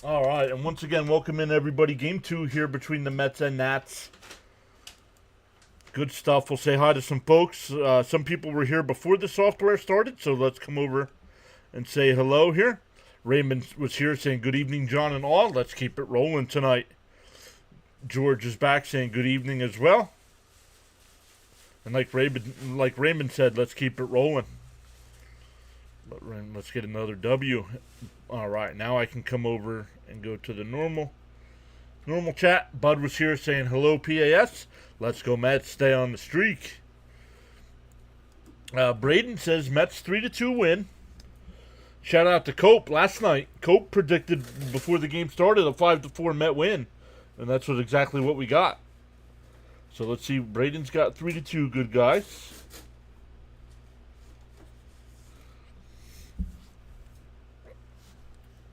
All right, and once again, welcome in everybody. Game 2 here between the Mets and Nats. Good stuff. We'll say hi to some folks. Some people were here before the software started, so let's come over and say hello here. Raymond was here saying good evening, John and all. Let's keep it rolling tonight. George is back saying good evening as well. And like Raymond said, let's keep it rolling. Let's get another W. All right, now I can come over and go to the normal chat. Bud was here saying hello, PAS. Let's go Mets. Stay on the streak. Braden says Mets 3-2 win. Shout out to Cope last night. Cope predicted before the game started a 5-4 Met win, and that's exactly what we got. So let's see. Braden's got 3-2. Good guys.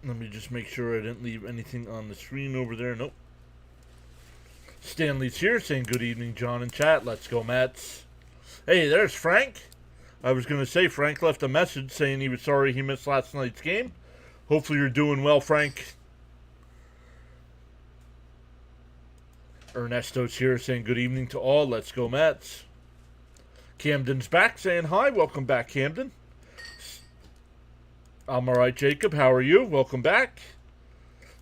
Let me just make sure I didn't leave anything on the screen over there. Nope. Stanley's here saying good evening, John and chat. Let's go Mets. Hey, there's Frank. I was going to say Frank left a message saying he was sorry he missed last night's game. Hopefully you're doing well, Frank. Ernesto's here saying good evening to all. Let's go Mets. Camden's back saying hi. Welcome back, Camden. I'm alright, Jacob. How are you? Welcome back.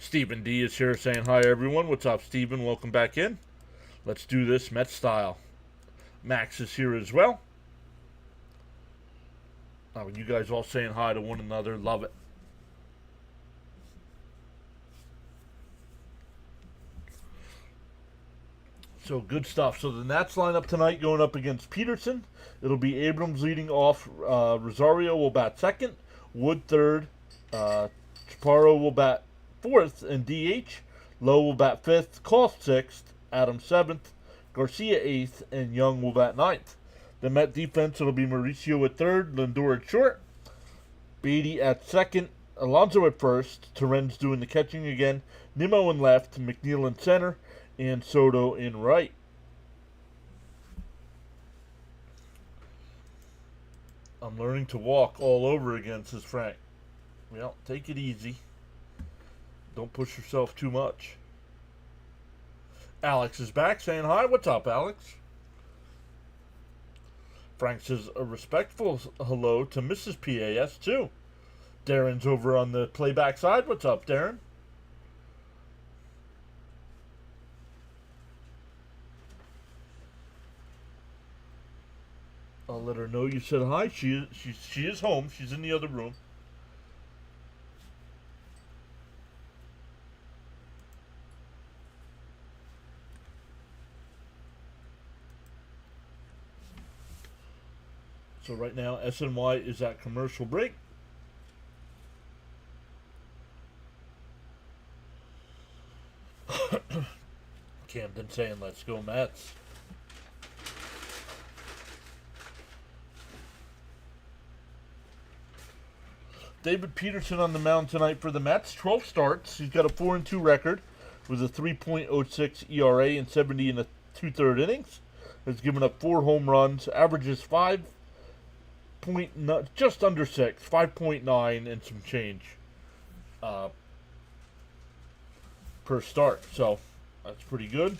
Stephen D is here saying hi, everyone. What's up, Stephen? Welcome back in. Let's do this Mets style. Max is here as well. Oh, you guys all saying hi to one another. Love it. So good stuff. So the Nats lineup tonight going up against Peterson. It'll be Abrams leading off. Rosario will bat second. Wood third. Chaparro will bat fourth and DH. Lowe will bat fifth. Koff sixth. Adams seventh. Garcia eighth. And Young will bat ninth. The Met defense, it'll be Mauricio at third. Lindor at short. Beatty at second. Alonso at first. Terren's doing the catching again. Nimmo in left. McNeil in center. And Soto in right. I'm learning to walk all over again, says Frank. Well, take it easy. Don't push yourself too much. Alex is back saying hi. What's up, Alex? Frank says a respectful hello to Mrs. PAS, too. Darren's over on the playback side. What's up, Darren? I'll let her know you said hi. She is home. She's in the other room. So right now, SNY is at commercial break. Camden saying, let's go Mets. David Peterson on the mound tonight for the Mets. 12 starts. He's got a 4-2 record with a 3.06 ERA and 70 and a two-third innings. Has given up 4 home runs. Averages 5. Just under 6. 5.9 and some change per start. So that's pretty good.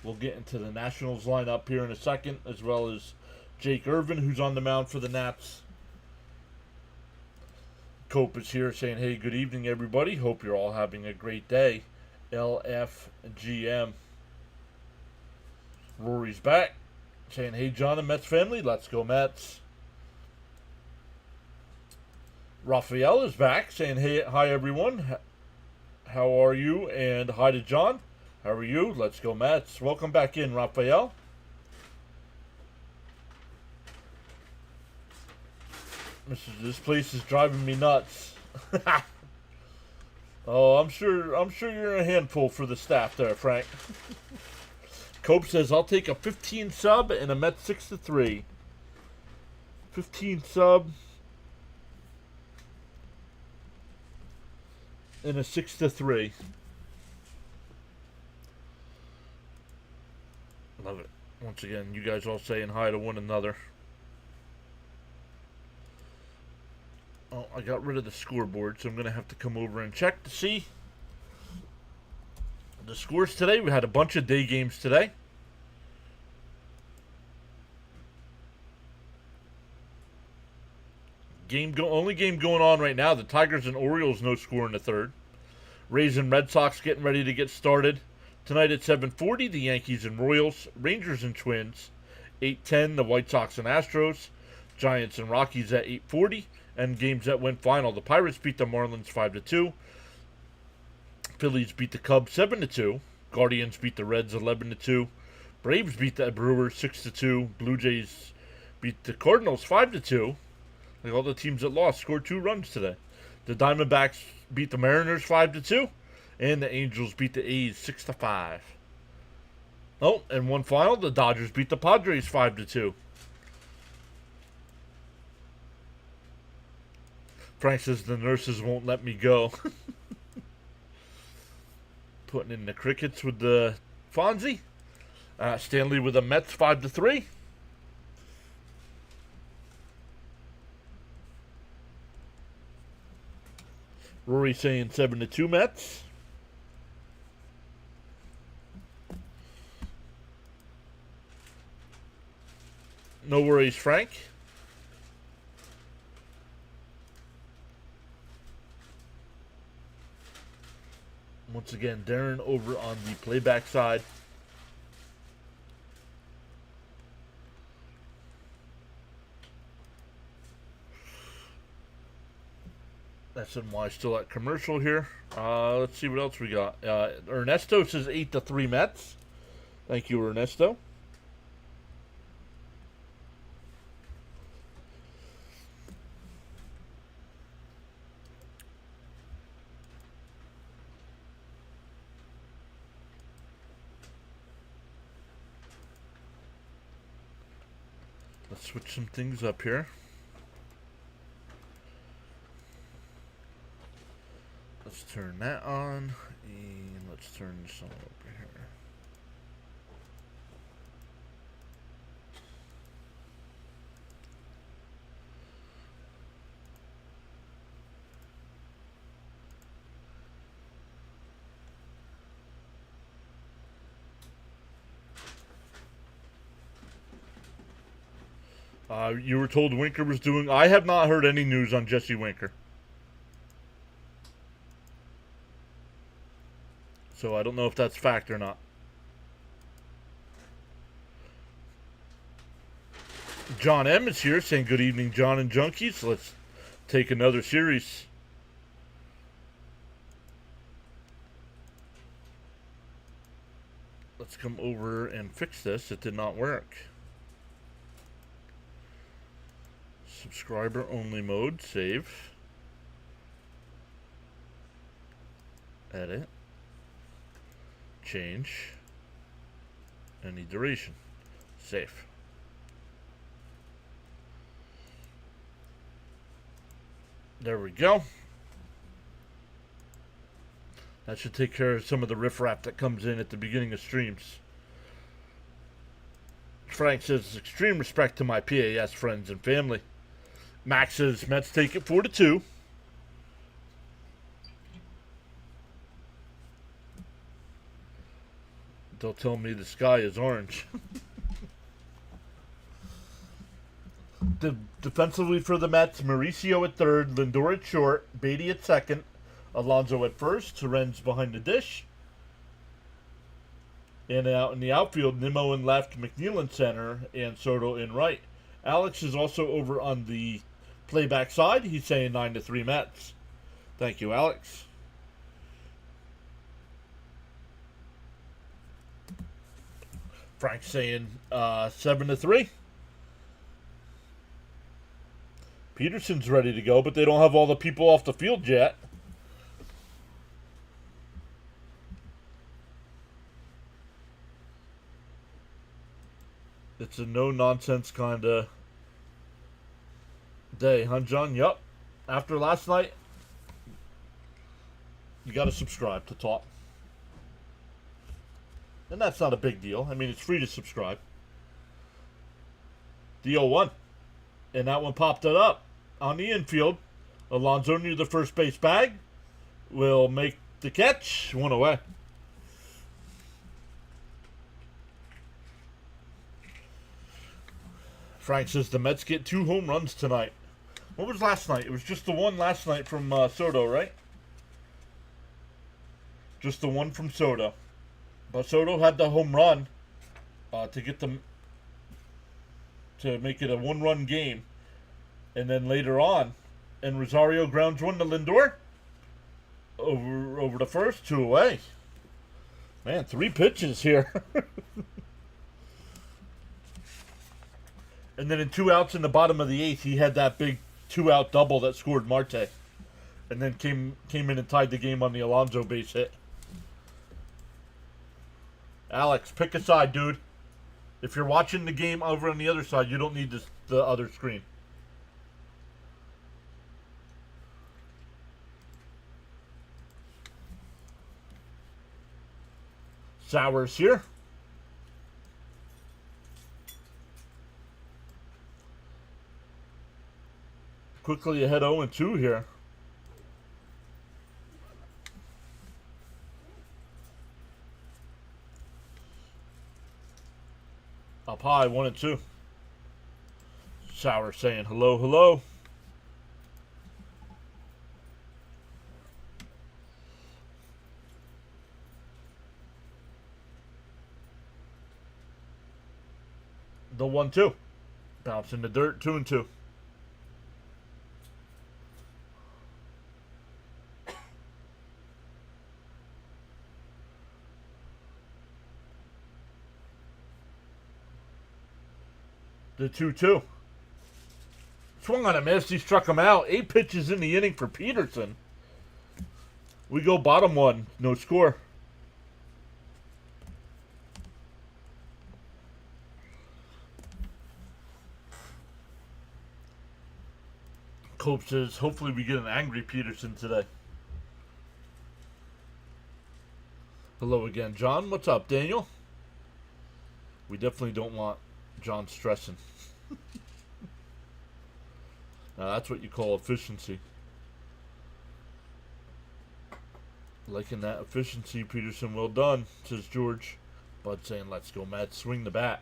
We'll get into the Nationals lineup here in a second, as well as Jake Irvin, who's on the mound for the Nats. Cope is here saying, hey, good evening, everybody. Hope you're all having a great day. LFGM. Rory's back saying, hey, John and Mets family, let's go Mets. Raphael is back saying, hey, hi, everyone. How are you? And hi to John. How are you? Let's go Mets. Welcome back in, Raphael. This place is driving me nuts. Oh, I'm sure you're a handful for the staff there, Frank. Cope says I'll take a 15 sub and a Met 6-3. 15 sub and a 6-3. Love it. Once again, you guys all saying hi to one another. Oh, I got rid of the scoreboard, so I'm going to have to come over and check to see the scores today. We had a bunch of day games today. Only game going on right now, the Tigers and Orioles, no score in the third. Rays and Red Sox getting ready to get started. Tonight at 7:40, the Yankees and Royals, Rangers and Twins. 8:10, the White Sox and Astros. Giants and Rockies at 8:40. And games that went final. The Pirates beat the Marlins 5-2. Phillies beat the Cubs 7-2. Guardians beat the Reds 11-2. Braves beat the Brewers 6-2. Blue Jays beat the Cardinals 5-2. Like all the teams that lost scored 2 runs today. The Diamondbacks beat the Mariners 5-2, and the Angels beat the A's 6-5. Oh, and one final: the Dodgers beat the Padres 5-2. Frank says the nurses won't let me go. Putting in the crickets with the Fonzie. Stanley with the Mets 5-3. Rory saying 7-2 Mets. No worries, Frank. Once again, Darren over on the playback side. SNY still at commercial here. Let's see what else we got. Ernesto says 8-3 Mets. Thank you, Ernesto. Let's switch some things up here. Let's turn that on, and let's turn this on over here. You were told Winker was doing... I have not heard any news on Jesse Winker. So I don't know if that's fact or not. John M. is here saying good evening, John and Junkies. Let's take another series. Let's come over and fix this. It did not work. Subscriber only mode. Save. Edit. Change. Any duration. Save. There we go. That should take care of some of the riffraff that comes in at the beginning of streams. Frank says, extreme respect to my PAS friends and family. Max says, Mets take it 4-2. They'll tell me the sky is orange. Defensively for the Mets, Mauricio at third, Lindor at short, Beatty at second, Alonso at first, Torrens behind the dish. And out in the outfield, Nimmo in left, McNeil in center, and Soto in right. Alex is also over on the playback side. He's saying 9-3 Mets. Thank you, Alex. Frank's saying 7-3. Peterson's ready to go, but they don't have all the people off the field yet. It's a no-nonsense kind of day, huh, John? Yup. After last night, you got to subscribe to talk. And that's not a big deal. I mean, it's free to subscribe. The 0-1. And that one popped it up on the infield. Alonso near the first base bag will make the catch. One away. Frank says the Mets get 2 home runs tonight. What was last night? It was just the one last night from Soto, right? Just the one from Soto. But Soto had the home run to get them to make it a 1-run game. And then later on, and Rosario grounds one to Lindor. Over the first, 2 away. Man, 3 pitches here. And then in 2 outs in the bottom of the 8th, he had that big 2-out double that scored Marte. And then came in and tied the game on the Alonso base hit. Alex, pick a side, dude. If you're watching the game over on the other side, you don't need the other screen. Sowers here. Quickly ahead 0-2 here. Up high, 1-2. Sowers saying hello, hello. The 1-2. Bounce in the dirt, 2-2. The 2-2. Swung on a miss. He struck him out. 8 pitches in the inning for Peterson. We go bottom 1. No score. Cope says, hopefully we get an angry Peterson today. Hello again, John. What's up, Daniel? We definitely don't want John stressing. Now that's what you call efficiency. Liking that efficiency, Peterson. Well done, says George. Bud saying, let's go, Mets. Swing the bat.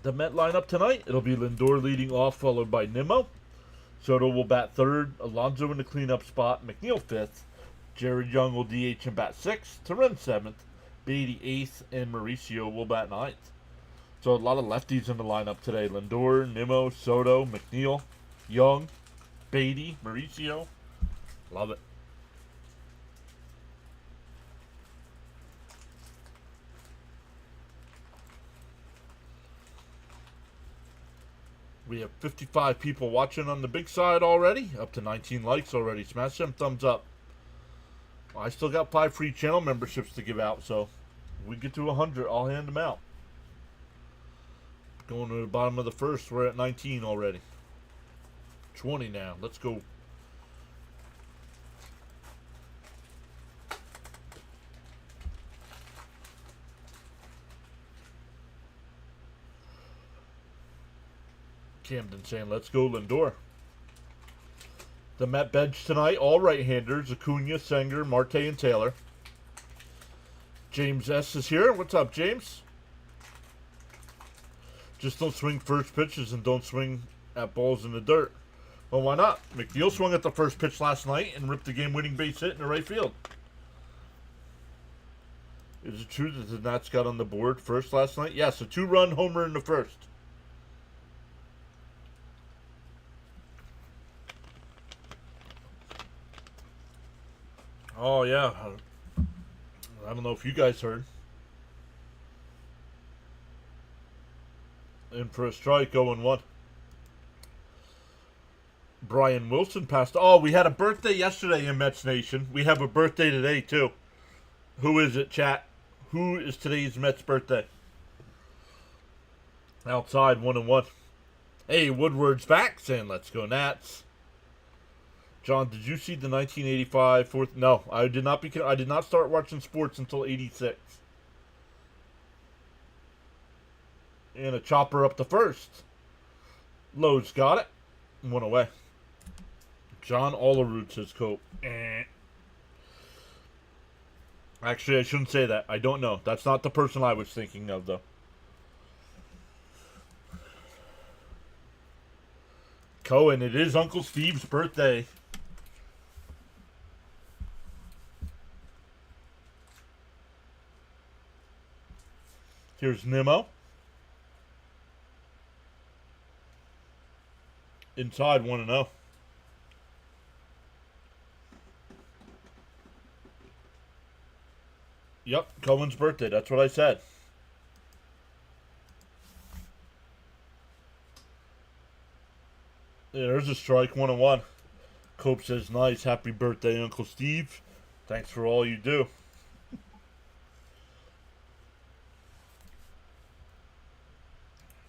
The Met lineup tonight, it'll be Lindor leading off, followed by Nimmo. Soto will bat 3rd. Alonso in the cleanup spot. McNeil 5th. Jared Young will DH and bat 6th. Terren 7th. Beatty 8th. And Mauricio will bat 9th. So a lot of lefties in the lineup today. Lindor, Nimmo, Soto, McNeil, Young, Beatty, Mauricio. Love it. We have 55 people watching on the big side already. Up to 19 likes already. Smash them thumbs up. I still got 5 free channel memberships to give out, so if we get to 100, I'll hand them out. Going to the bottom of the first. We're at 19 already. 20 now. Let's go. Camden saying, let's go, Lindor. The Met bench tonight, all right-handers. Acuna, Sanger, Marte, and Taylor. James S. is here. What's up, James? Just don't swing first pitches and don't swing at balls in the dirt. Well, why not? McNeil swung at the first pitch last night and ripped the game-winning base hit in the right field. Is it true that the Nats got on the board first last night? Yes, a 2-run homer in the first. Oh, yeah. I don't know if you guys heard. In for a strike, 0-1. Brian Wilson passed. Oh, we had a birthday yesterday in Mets Nation. We have a birthday today, too. Who is it, chat? Who is today's Mets birthday? Outside, 1-1. Hey, Woodward's back, saying let's go Nats. John, did you see the 1985 fourth? No, I did not. I did not start watching sports until 86. And a chopper up the first. Lowe's got it. 1 away. John Olerud says Cope. Actually, I shouldn't say that. I don't know. That's not the person I was thinking of, though. Cohen, it is Uncle Steve's birthday. Here's Nimmo. Inside 1-0. Yep, Cohen's birthday. That's what I said. There's a strike, 1-1. Cope says, nice. Happy birthday, Uncle Steve. Thanks for all you do.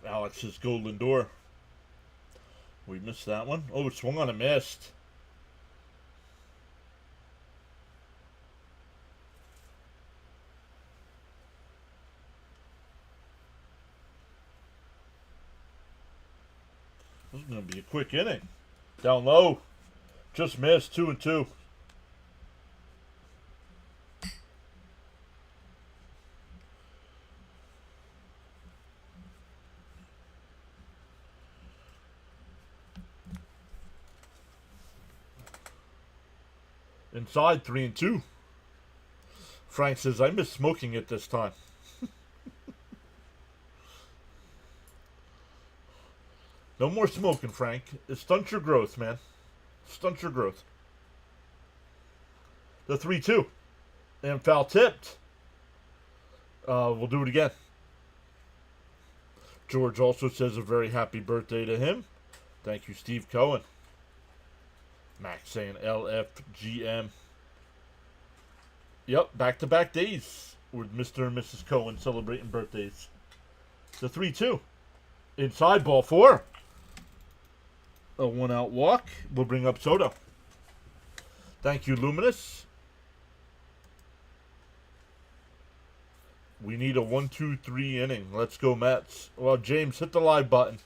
Alex says, go Lindor. We missed that one. Oh, it swung on a missed. This is going to be a quick inning. Down low. Just missed. 2-2. Inside 3-2. Frank says, I miss smoking it this time. No more smoking, Frank. It stunts your growth, man. Stunts your growth. The 3-2. And foul tipped. We'll do it again. George also says a very happy birthday to him. Thank you, Steve Cohen. Max saying LFGM. Yep, back-to-back days with Mr. and Mrs. Cohen celebrating birthdays. The 3-2. Inside ball 4. A 1-out walk. We'll bring up Soto. Thank you, Luminous. We need a 1-2-3 inning. Let's go, Mets. Well, James, hit the live button.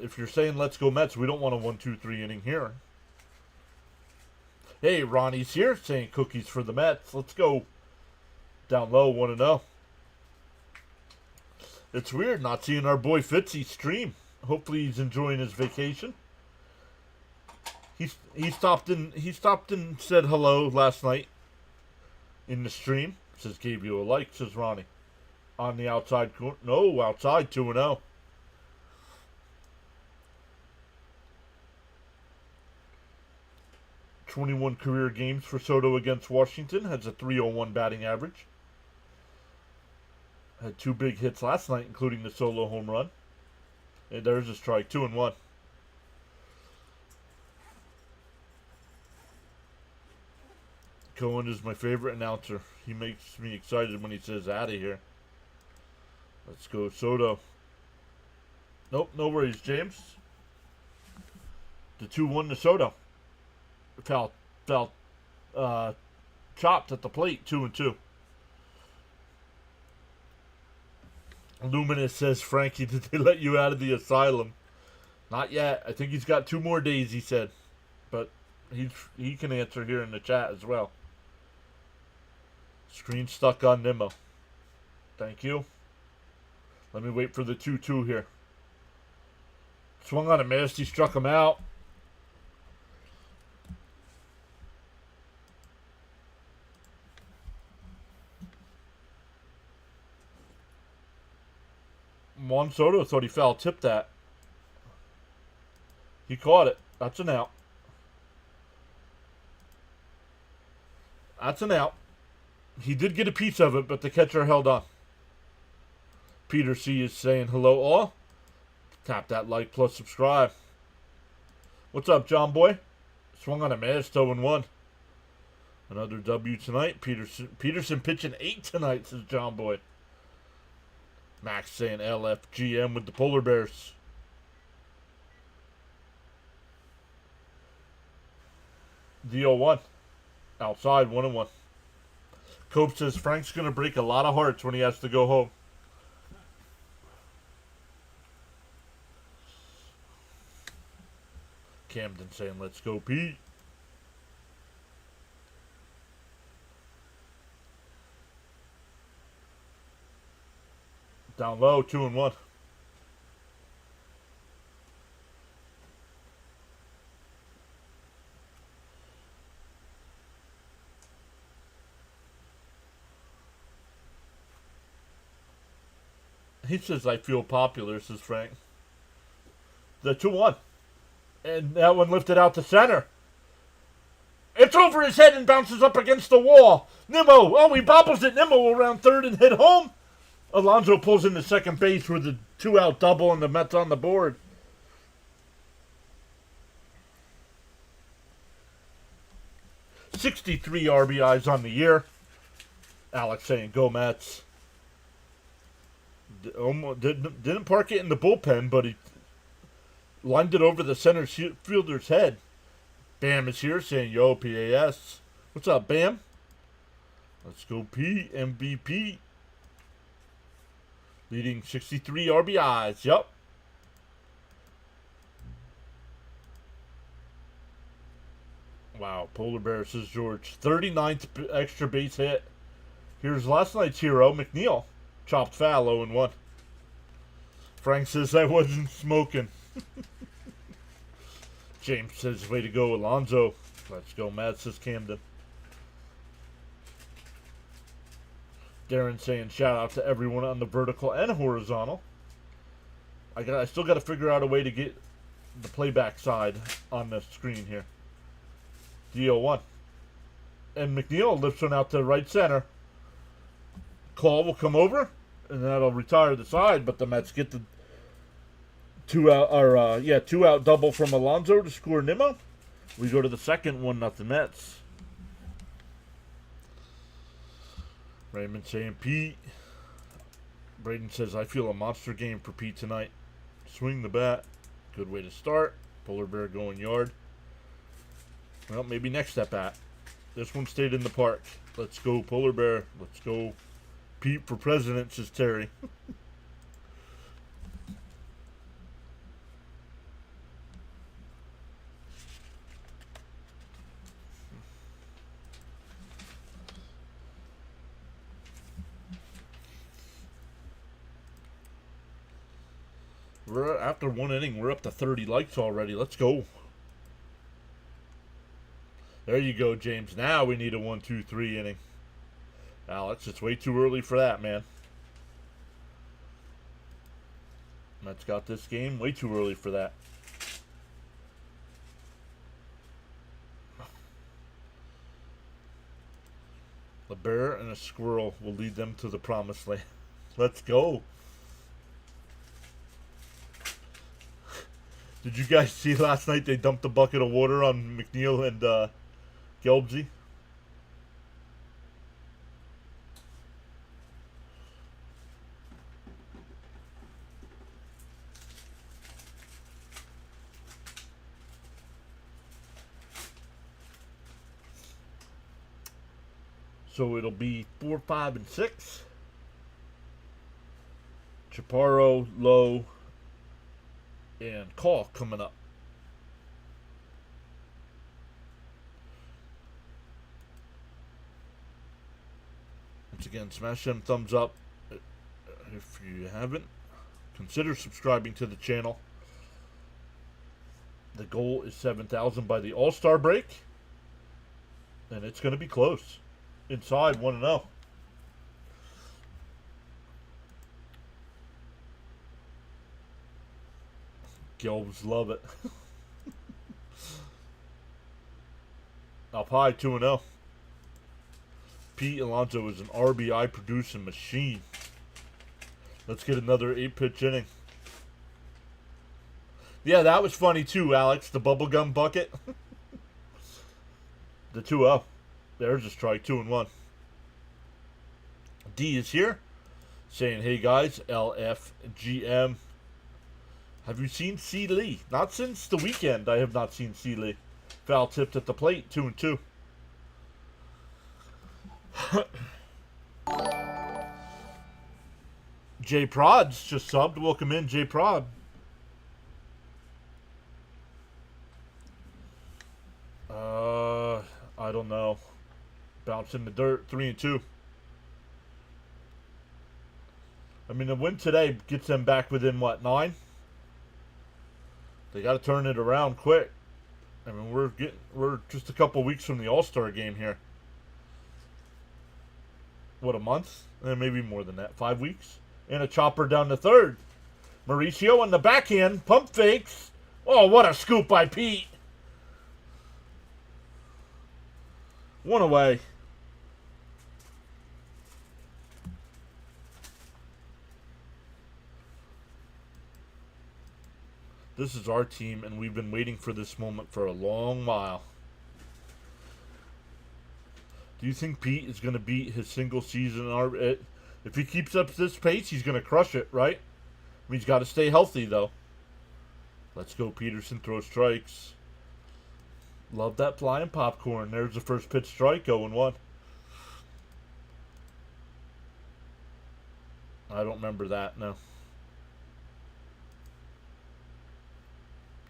If you're saying let's go Mets, we don't want a 1-2-3 inning here. Hey, Ronnie's here saying cookies for the Mets. Let's go. Down low, 1-0. It's weird not seeing our boy Fitzy stream. Hopefully he's enjoying his vacation. He stopped and said hello last night in the stream. Says gave you a like, says Ronnie. On the outside corner. No, outside 2-0. .21 career games for Soto against Washington. Has a .301 batting average. Had 2 big hits last night, including the solo home run. And there's a strike, 2-1. Cohen is my favorite announcer. He makes me excited when he says, out of here. Let's go, Soto. Nope, no worries, James. The 2-1 to Soto. Foul, chopped at the plate, 2-2. Luminous says, Frankie, did they let you out of the asylum? Not yet. I think he's got 2 more days, he said. But he can answer here in the chat as well. Screen stuck on Nimmo. Thank you. Let me wait for the 2-2 here. Swung on a miss. He struck him out. Juan Soto thought he foul tipped that. He caught it. That's an out. That's an out. He did get a piece of it, but the catcher held on. Peter C. is saying hello all. Tap that like plus subscribe. What's up, John Boy? Swung on a miss, 0-1. Another W tonight. Peterson pitching 8 tonight, says John Boy. Max saying LFGM with the Polar Bears. The 0-1. Outside, 1-1. Cope says Frank's going to break a lot of hearts when he has to go home. Camden saying, let's go, Pete. Down low, 2-1. He says, I feel popular, says Frank. The 2-1. And that one lifted out to center. It's over his head and bounces up against the wall. Nimmo, oh, he bobbles it. Nimmo around third and hit home. Alonso pulls into second base with a 2-out double and the Mets on the board. '63 RBIs on the year. Alex saying, go Mets. Didn't park it in the bullpen, but he lined it over the center fielder's head. Bam is here saying, yo, PAS. What's up, Bam? Let's go, P. MVP. Leading 63 RBIs. Yup. Wow, Polar Bear, says George. 39th extra base hit. Here's last night's hero, McNeil. Chopped foul, 0-1. Frank says, I wasn't smoking. James says, way to go, Alonso. Let's go, Matt, says Camden. Darren saying, shout out to everyone on the vertical and horizontal. I still got to figure out a way to get the playback side on the screen here. DO1. And McNeil lifts one out to right center. Call will come over, and that'll retire the side, but the Mets get the two out double from Alonso to score Nimmo. We go to the second, 1-0 Mets. Raymond saying, Pete. Braden says, I feel a monster game for Pete tonight. Swing the bat. Good way to start. Polar Bear going yard. Well, maybe next at bat. This one stayed in the park. Let's go, Polar Bear. Let's go, Pete for president, says Terry. After one inning, we're up to 30 likes already. Let's go. There you go, James. Now we need a 1, 2, 3 inning. Alex, it's way too early for that, man. Mets got this game way too early for that. A bear and a squirrel will lead them to the promised land. Let's go. Did you guys see last night they dumped a bucket of water on McNeil and Gelbsy? So it'll be 4, 5, and 6. Chaparro, Lowe, and Call coming up. Once again, smash them thumbs up. If you haven't, consider subscribing to the channel. The goal is 7,000 by the All-Star break. And it's going to be close. Inside 1-0. Gelbs love it. Up high 2-0. Pete Alonso is an RBI producing machine. Let's get another 8-pitch inning. Yeah, that was funny too, Alex. The bubblegum bucket. The 2-0. There's a strike, 2-1. D is here saying, hey guys, LFGM. Have you seen C. Lee? Not since the weekend. I have not seen C. Lee. Foul tipped at the plate, 2-2. J. Prod's just subbed. Welcome in, J. Prod. don't know. Bounce in the dirt, 3-2. I mean, the win today gets them back within, what, 9? They got to turn it around quick. I mean, we're just a couple weeks from the All-Star game here. What, a month? Maybe more than that. 5 weeks? And a chopper down the third. Mauricio on the backhand. Pump fakes. Oh, what a scoop by Pete. One away. This is our team, and we've been waiting for this moment for a long while. Do you think Pete is going to beat his single season? If he keeps up this pace, he's going to crush it, right? I mean, he's got to stay healthy, though. Let's go, Peterson. Throw strikes. Love that flying popcorn. There's the first pitch strike, 0-1. I don't remember that, no.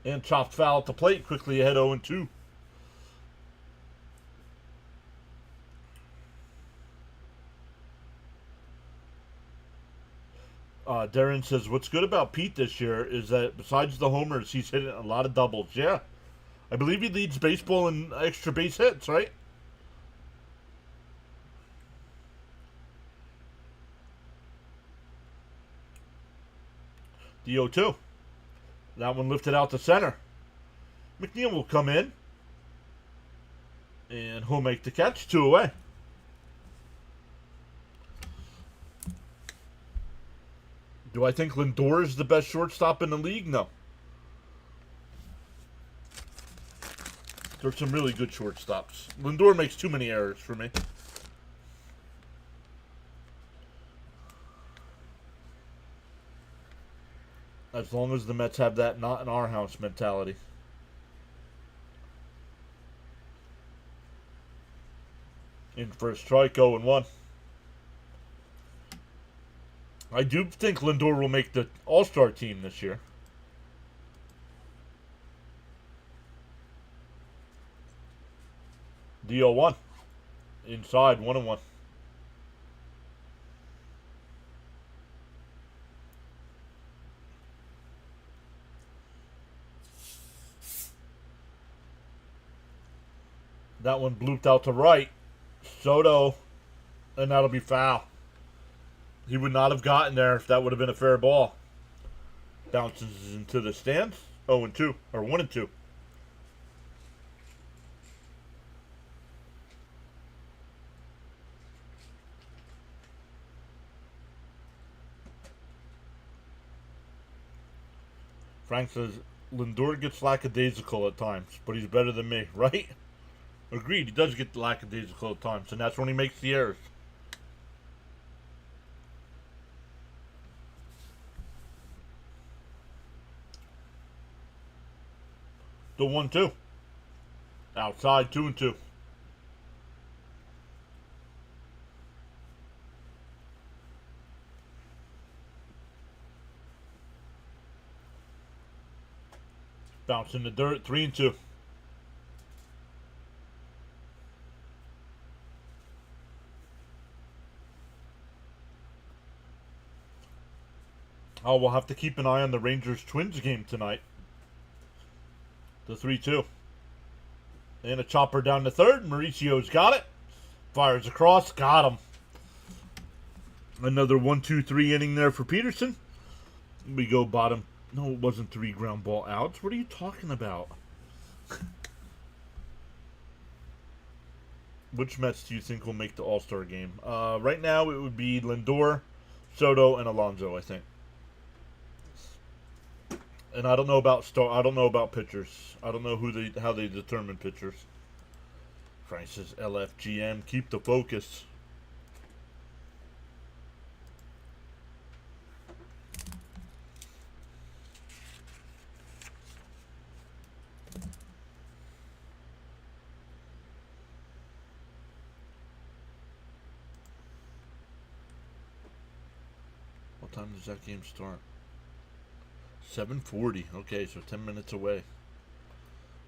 And chopped foul at the plate, quickly ahead 0-2. Darren says, what's good about Pete this year is that besides the homers, he's hitting a lot of doubles. Yeah. I believe he leads baseball in extra base hits, right? The 0-2. That one lifted out to center. McNeil will come in. And he'll make the catch. 2 away. Do I think Lindor is the best shortstop in the league? No. There's some really good shortstops. Lindor makes too many errors for me. As long as the Mets have that not in our house mentality. In first strike, 0-1. I do think Lindor will make the All-Star team this year. The 0-1. Inside, 1-1. That one blooped out to right. Soto. And that'll be foul. He would not have gotten there if that would have been a fair ball. Bounces into the stands. 0-2. Or 1-2. Frank says, Lindor gets lackadaisical at times, but he's better than me, right? Agreed, he does get lackadaisical at times, and that's when he makes the errors. The 1-2. Outside, 2-2. Bounce in the dirt, 3-2. Oh, we'll have to keep an eye on the Rangers-Twins game tonight. The 3-2. And a chopper down the third. Mauricio's got it. Fires across. Got him. Another 1-2-3 inning there for Peterson. We go bottom. No, it wasn't 3 ground ball outs. What are you talking about? Which Mets do you think will make the All-Star game? Right now, it would be Lindor, Soto, and Alonso, I think. And I don't know about pitchers. I don't know how they determine pitchers. Frank says LFGM, keep the focus. What time does that game start? 7:40. Okay, so 10 minutes away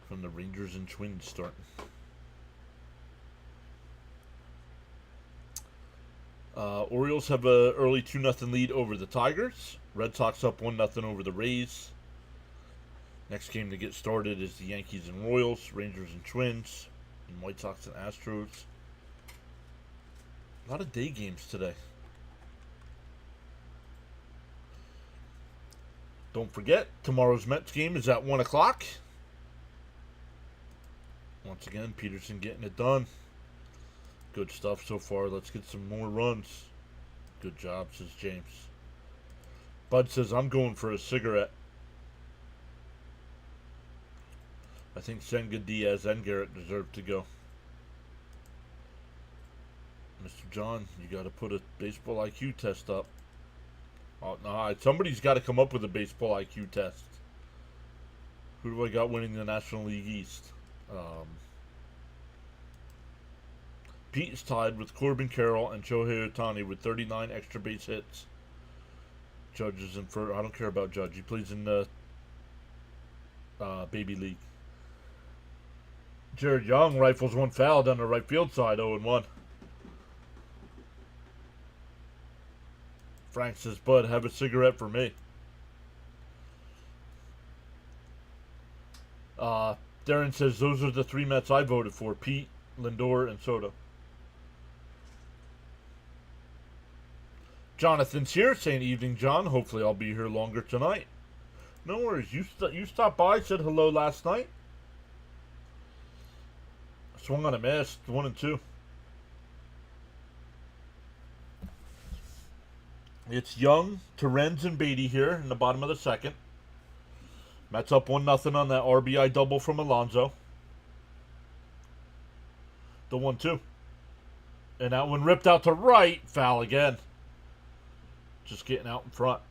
from the Rangers and Twins starting. Orioles have a early 2-0 lead over the Tigers. Red Sox up 1-0 over the Rays. Next game to get started is the Yankees and Royals, Rangers and Twins, and White Sox and Astros. A lot of day games today. Don't forget, tomorrow's Mets game is at 1 o'clock. Once again, Peterson getting it done. Good stuff so far. Let's get some more runs. Good job, says James. Bud says, I'm going for a cigarette. I think Senga, Diaz, and Garrett deserve to go. Mr. John, you got to put a baseball IQ test up. Oh, no, somebody's got to come up with a baseball IQ test. Who do I got winning the National League East? Pete is tied with Corbin Carroll and Shohei Ohtani with 39 extra base hits. Judge is in for. I don't care about Judge. He plays in the Baby League. Jared Young rifles one foul down the right field side, 0-1. Frank says, Bud, have a cigarette for me. Darren says, those are the 3 Mets I voted for. Pete, Lindor, and Soto. Jonathan's here saying, evening, John. Hopefully I'll be here longer tonight. No worries. You stopped by, said hello last night. Swung on a miss, 1-2. It's Young, Terens, and Beatty here in the bottom of the second. Mets up 1-0 on that RBI double from Alonso. The 1-2. And that one ripped out to right. Foul again. Just getting out in front.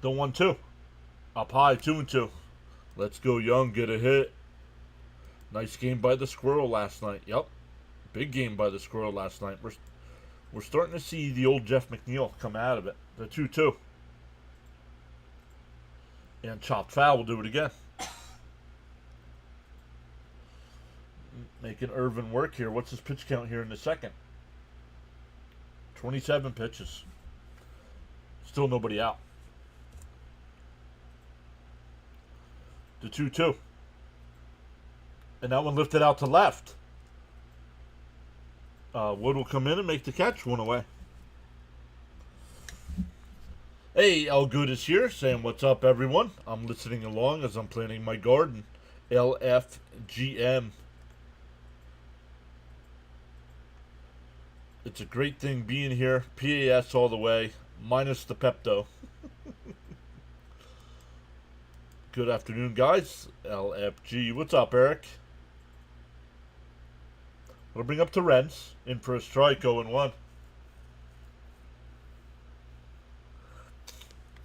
The 1-2. Up high, 2-2. Let's go, Young. Get a hit. Nice game by the Squirrel last night. Yep. Big game by the Squirrel last night. We're starting to see the old Jeff McNeil come out of it. The 2-2. And chopped foul will do it again. Making Irvin work here. What's his pitch count here in the second? 27 pitches. Still nobody out. The 2-2. And that one lifted out to left. Wood will come in and make the catch. One away. Hey, L Good is here saying, what's up, everyone? I'm listening along as I'm planting my garden. LFGM. It's a great thing being here. PAS all the way. Minus the Pepto. Good afternoon, guys. LFG. What's up, Eric? I'll bring up Terens. In for a strike, 0-1.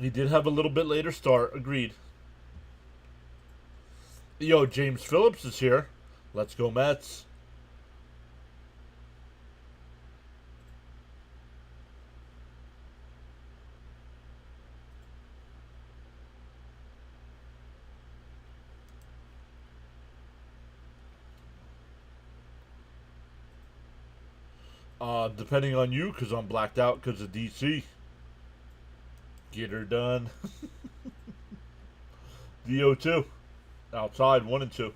He did have a little bit later start. Agreed. Yo, James Phillips is here. Let's go, Mets. Depending on you, because I'm blacked out because of DC. Get her done. DO2. Outside, 1-2.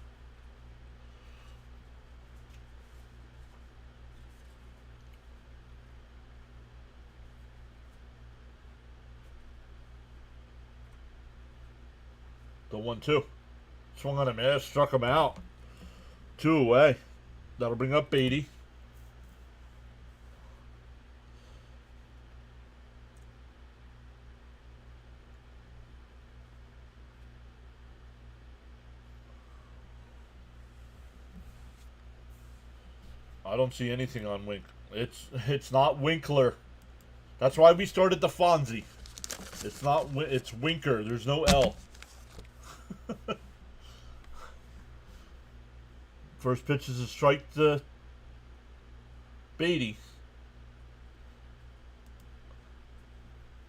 The 1-2. Swung on a miss, struck him out. 2 away. That'll bring up Beatty. I don't see anything on Wink. It's not Winkler. That's why we started the Fonzie. It's not. It's Winker. There's no L. First pitch is a strike to Beatty.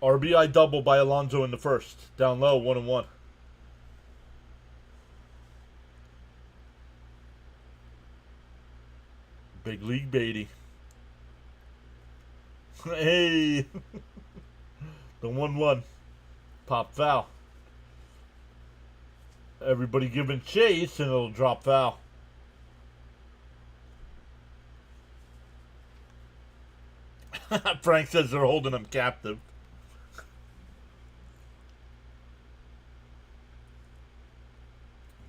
RBI double by Alonso in the first. Down low, 1-1. Big League Beatty. Hey! The 1-1. Pop foul. Everybody giving chase and it'll drop foul. Frank says they're holding him captive.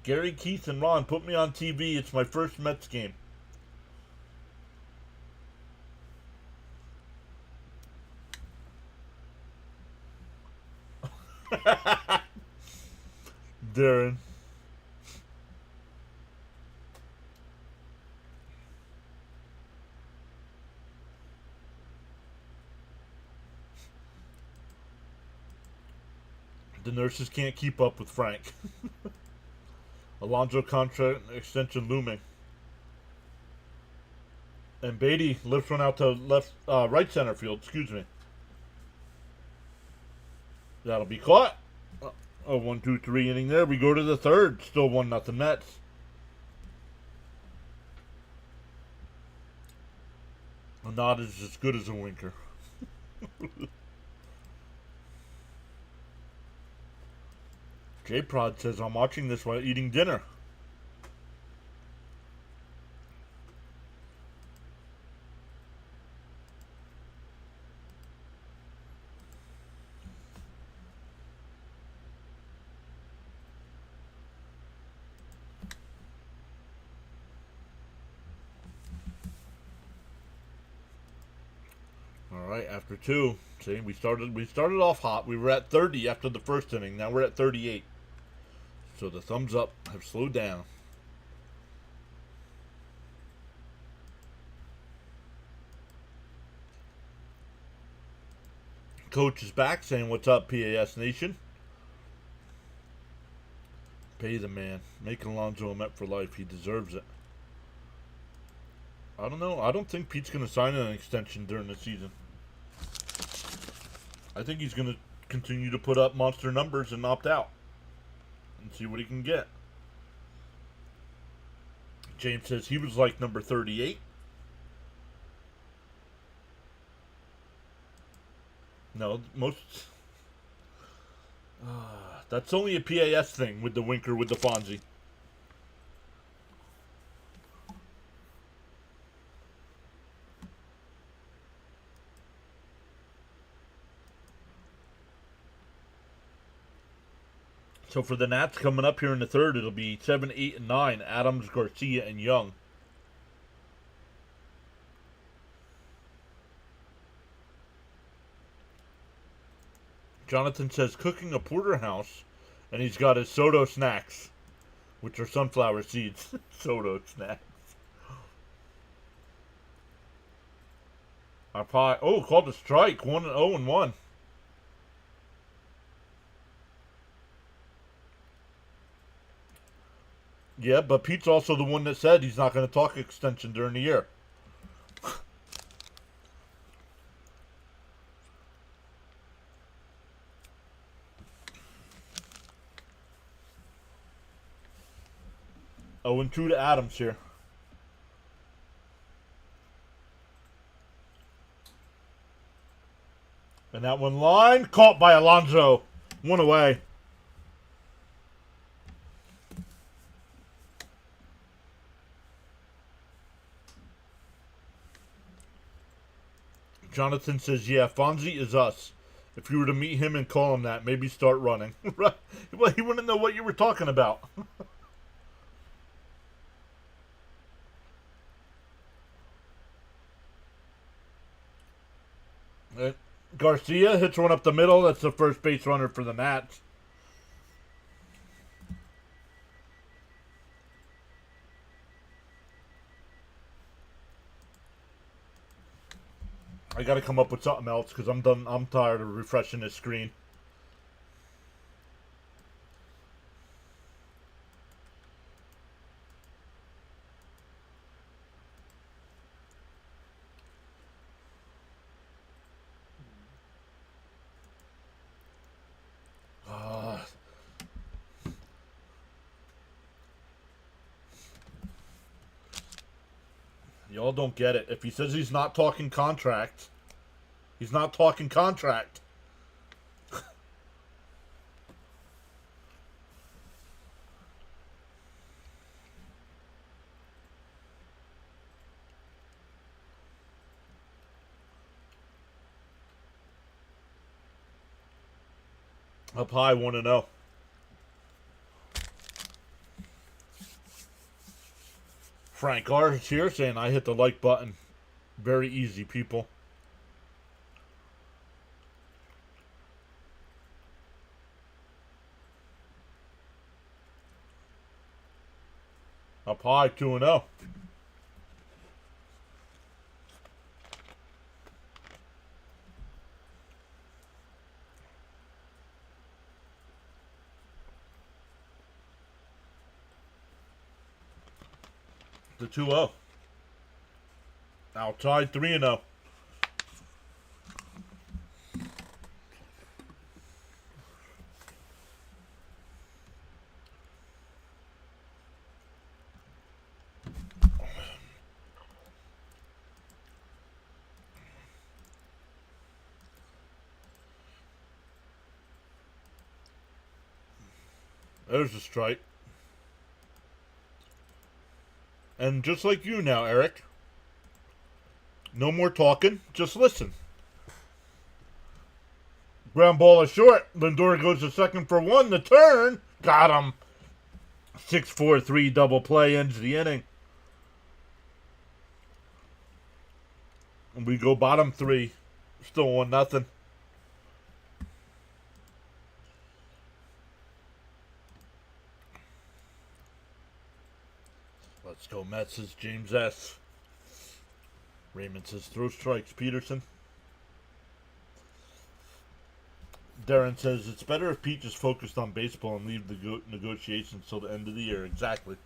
Gary, Keith, and Ron, put me on TV. It's my first Mets game. Darren. The nurses can't keep up with Frank. Alonso contract extension looming. And Beatty lifts one out to right center field. Excuse me. That'll be caught. Oh, 1-2-3 inning there. We go to the third. Still 1-0 Mets. A nod is as good as a winker. J Prod says, I'm watching this while eating dinner. All right, after two. See, we started off hot. We were at 30 after the first inning. Now we're at 38. So the thumbs up have slowed down. Coach is back saying, what's up, PAS Nation? Pay the man. Make Alonso a Met for life. He deserves it. I don't know. I don't think Pete's going to sign an extension during the season. I think he's going to continue to put up monster numbers and opt out. And see what he can get. James says he was like number 38. No, most... that's only a PAS thing with the winker with the Fonzie. So for the Nats coming up here in the third, it'll be 7, 8, and 9. Adams, Garcia, and Young. Jonathan says cooking a porterhouse, and he's got his Soto snacks, which are sunflower seeds. Soto snacks. Our pie. Oh, called a strike. 1-0-1. Yeah, but Pete's also the one that said he's not going to talk extension during the year. Oh, and 2 to Adams here. And that one line caught by Alonso. 1 away. Jonathan says, yeah, Fonzie is us. If you were to meet him and call him that, maybe start running. Right? Well, he wouldn't know what you were talking about. Garcia hits one up the middle. That's the first base runner for the Nats. I gotta come up with something else because I'm done. I'm tired of refreshing this screen. Y'all don't get it. If he says he's not talking contract, he's not talking contract. Up high, 1-0. Frank R is here saying I hit the like button. Very easy, people. Up high, 2-0. The 2-0. Outside, 3-0. There's a strike. And just like you now, Eric. No more talking. Just listen. Ground ball is short. Lindor goes to second for one. The turn. Got him. 6-4-3 double play ends the inning. And we go bottom three. Still 1-0. Let's go Mets, says James S. Raymond says throw strikes, Peterson. Darren says it's better if Pete just focused on baseball and leave the negotiations till the end of the year. Exactly.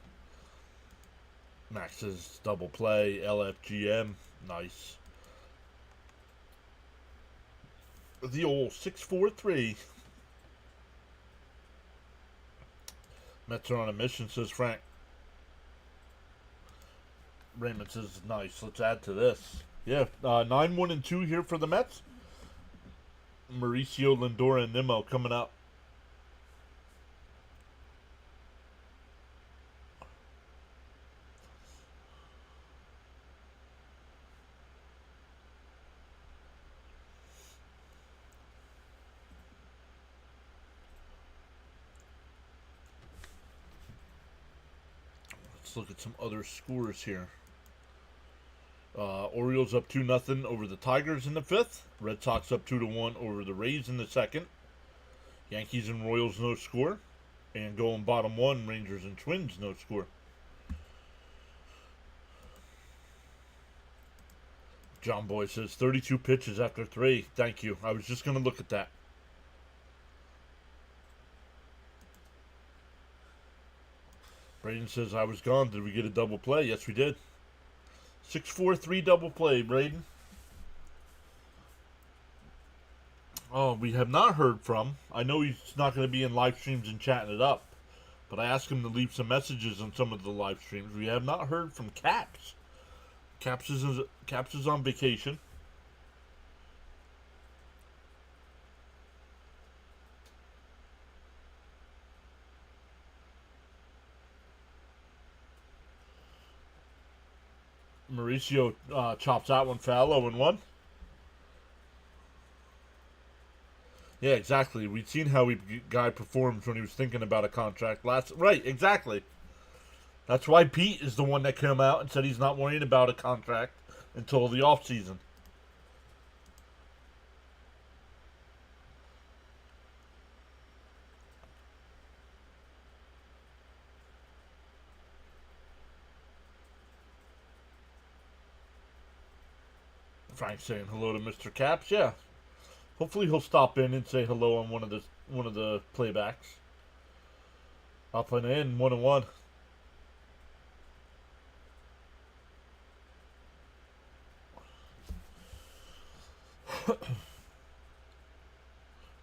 Max says double play, LFGM. Nice. The old 6-4-3. Mets are on a mission, says Frank. Raymond says nice. Let's add to this. Yeah, 9-1-2 here for the Mets. Mauricio, Lindor, and Nimmo coming up. Let's look at some other scores here. Orioles up 2-0 over the Tigers in the fifth. Red Sox up 2-1 over the Rays in the second. Yankees and Royals no score. And going bottom one, Rangers and Twins no score. John Boy says 32 pitches after 3. Thank you. I was just going to look at that. Braden says I was gone. Did we get a double play? Yes, we did. 6-4-3 double play, Braden. Oh, we have not heard from. I know he's not going to be in live streams and chatting it up, but I asked him to leave some messages on some of the live streams. We have not heard from Caps. Caps is on vacation. Mauricio chops that one foul, 0-1. Yeah, exactly. We'd seen how guy performs when he was thinking about a contract last. Right, exactly. That's why Pete is the one that came out and said he's not worrying about a contract until the offseason. Frank saying hello to Mr. Caps. Yeah. Hopefully he'll stop in and say hello on one of the playbacks. Up and in, 1-1.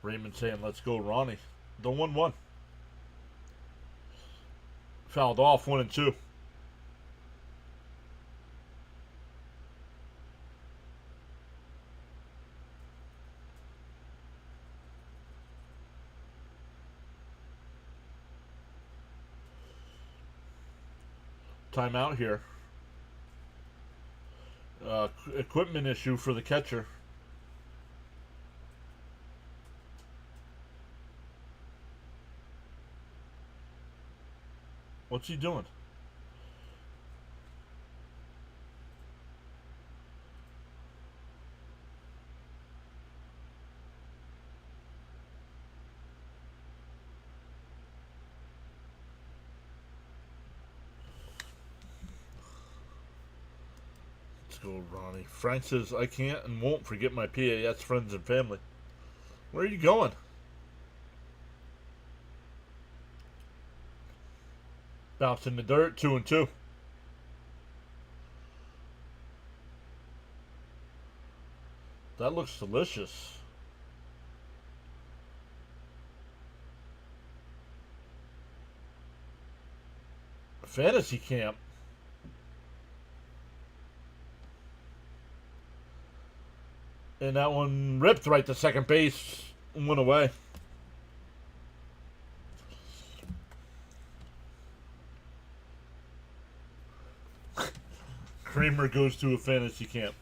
Raymond saying, let's go, Ronnie. The 1-1. Fouled off, 1-2. Timeout here. Equipment issue for the catcher. What's he doing? Let's go, Ronnie. Frank says, I can't and won't forget my PAS friends and family. Where are you going? Bounce in the dirt, 2-2. That looks delicious. Fantasy camp. And that one ripped right to second base and went away. Kramer goes to a fantasy camp.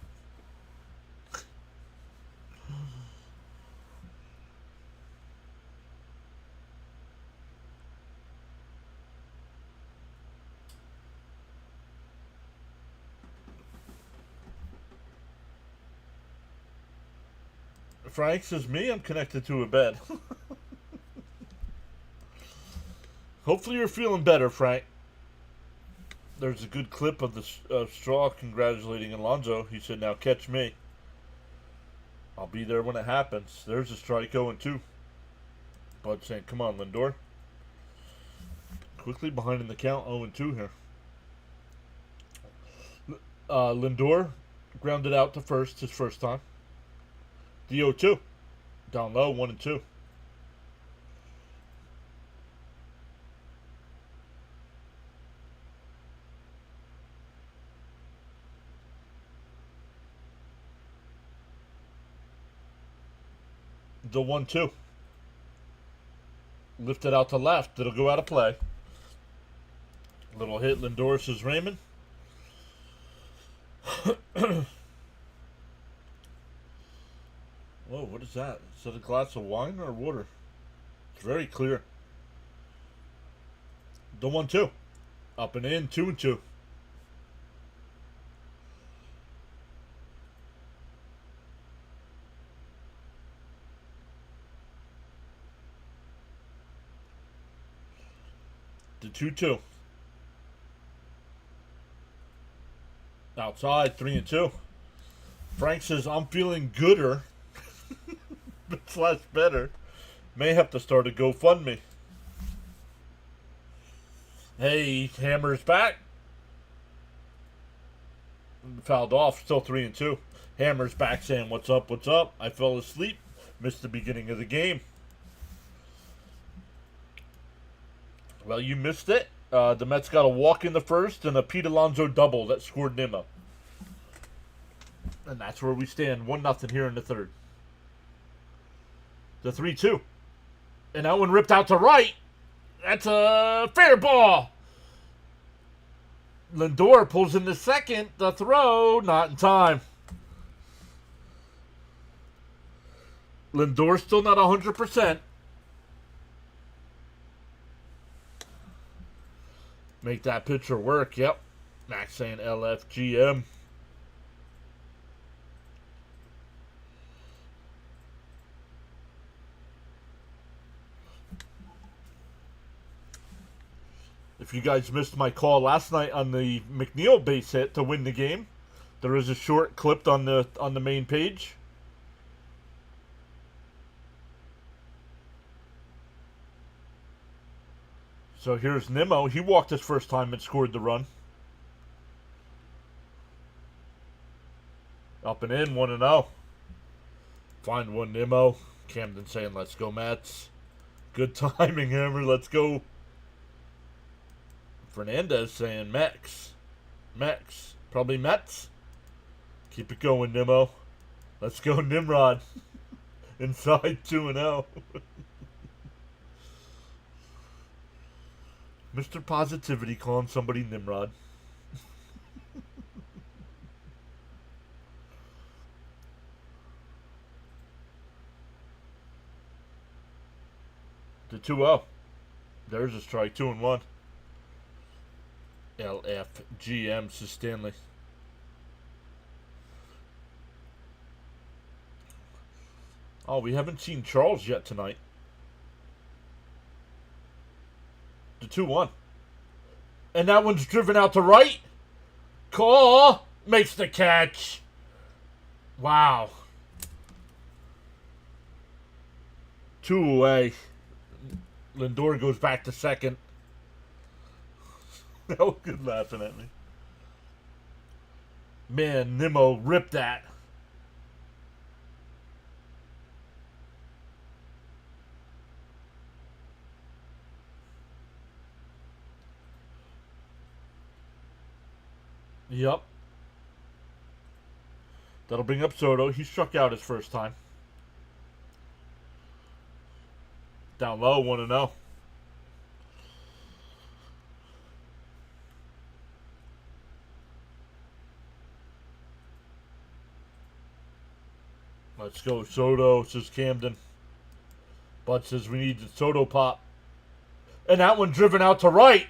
Frank says, me, I'm connected to a bed. Hopefully you're feeling better, Frank. There's a good clip of the Straw congratulating Alonso. He said, now catch me. I'll be there when it happens. There's a strike 0-2. Bud saying, come on, Lindor. Quickly behind in the count, 0-2 here. Lindor grounded out to first his first time. The 0-2. Down low, 1-2. The 1-2. Lifted out to left. It'll go out of play. Little hit. Lindor says Raymond. Whoa, what is that? Is that a glass of wine or water? It's very clear. The 1-2. Up and in, 2-2. The 2-2. Outside, 3-2. Frank says, I'm feeling gooder. Slash better. May have to start a GoFundMe. Hey, Hammer's back. Fouled off, still 3-2. Hammer's back saying, what's up, what's up? I fell asleep. Missed the beginning of the game. Well, you missed it. The Mets got a walk in the first and a Pete Alonso double that scored Nimmo. And that's where we stand. 1-0 here in the third. The 3-2. And that one ripped out to right. That's a fair ball. Lindor pulls in the second. The throw, not in time. Lindor still not 100%. Make that pitcher work. Yep. Max saying LFGM. If you guys missed my call last night on the McNeil base hit to win the game, there is a short clipped on the main page. So here's Nimmo. He walked his first time and scored the run. Up and in, 1-0. Find one, Nimmo. Camden saying, let's go, Mets. Good timing, Hammer. Let's go. Fernandez saying, Mex. Probably Mets. Keep it going, Nimmo. Let's go, Nimrod. Inside 2-0. Mr. Positivity calling somebody Nimrod. The 2-0. There's a strike. 2-1. LFGM, says Stanley. Oh, we haven't seen Charles yet tonight. The 2-1. And that one's driven out to right. Call makes the catch. Wow. 2 away. Lindor goes back to second. Oh, good laughing at me. Man, Nimmo ripped that. Yep. That'll bring up Soto. He struck out his first time. Down low, 1-0. Let's go, Soto, says Camden. Bud says we need the Soto pop. And that one driven out to right.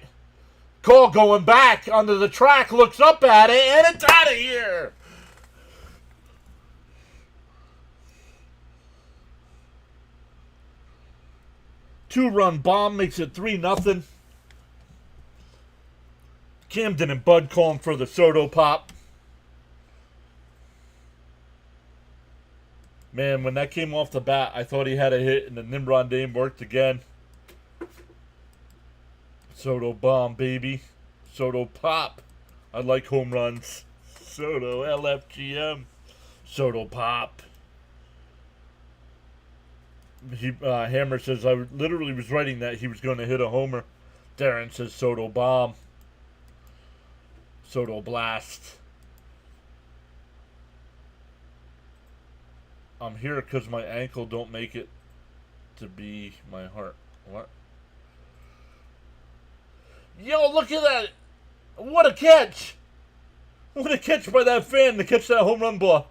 Cole going back onto the track, looks up at it, and it's out of here. Two-run bomb makes it 3-0. Camden and Bud calling for the Soto pop. Man, when that came off the bat, I thought he had a hit, and the Nimrod name worked again. Soto bomb, baby. Soto pop. I like home runs. Soto, LFGM. Soto pop. Hammer says, I literally was writing that he was going to hit a homer. Darren says, Soto bomb. Soto blast. I'm here because my ankle don't make it to be my heart. What? Yo, look at that. What a catch. What a catch by that fan to catch that home run ball.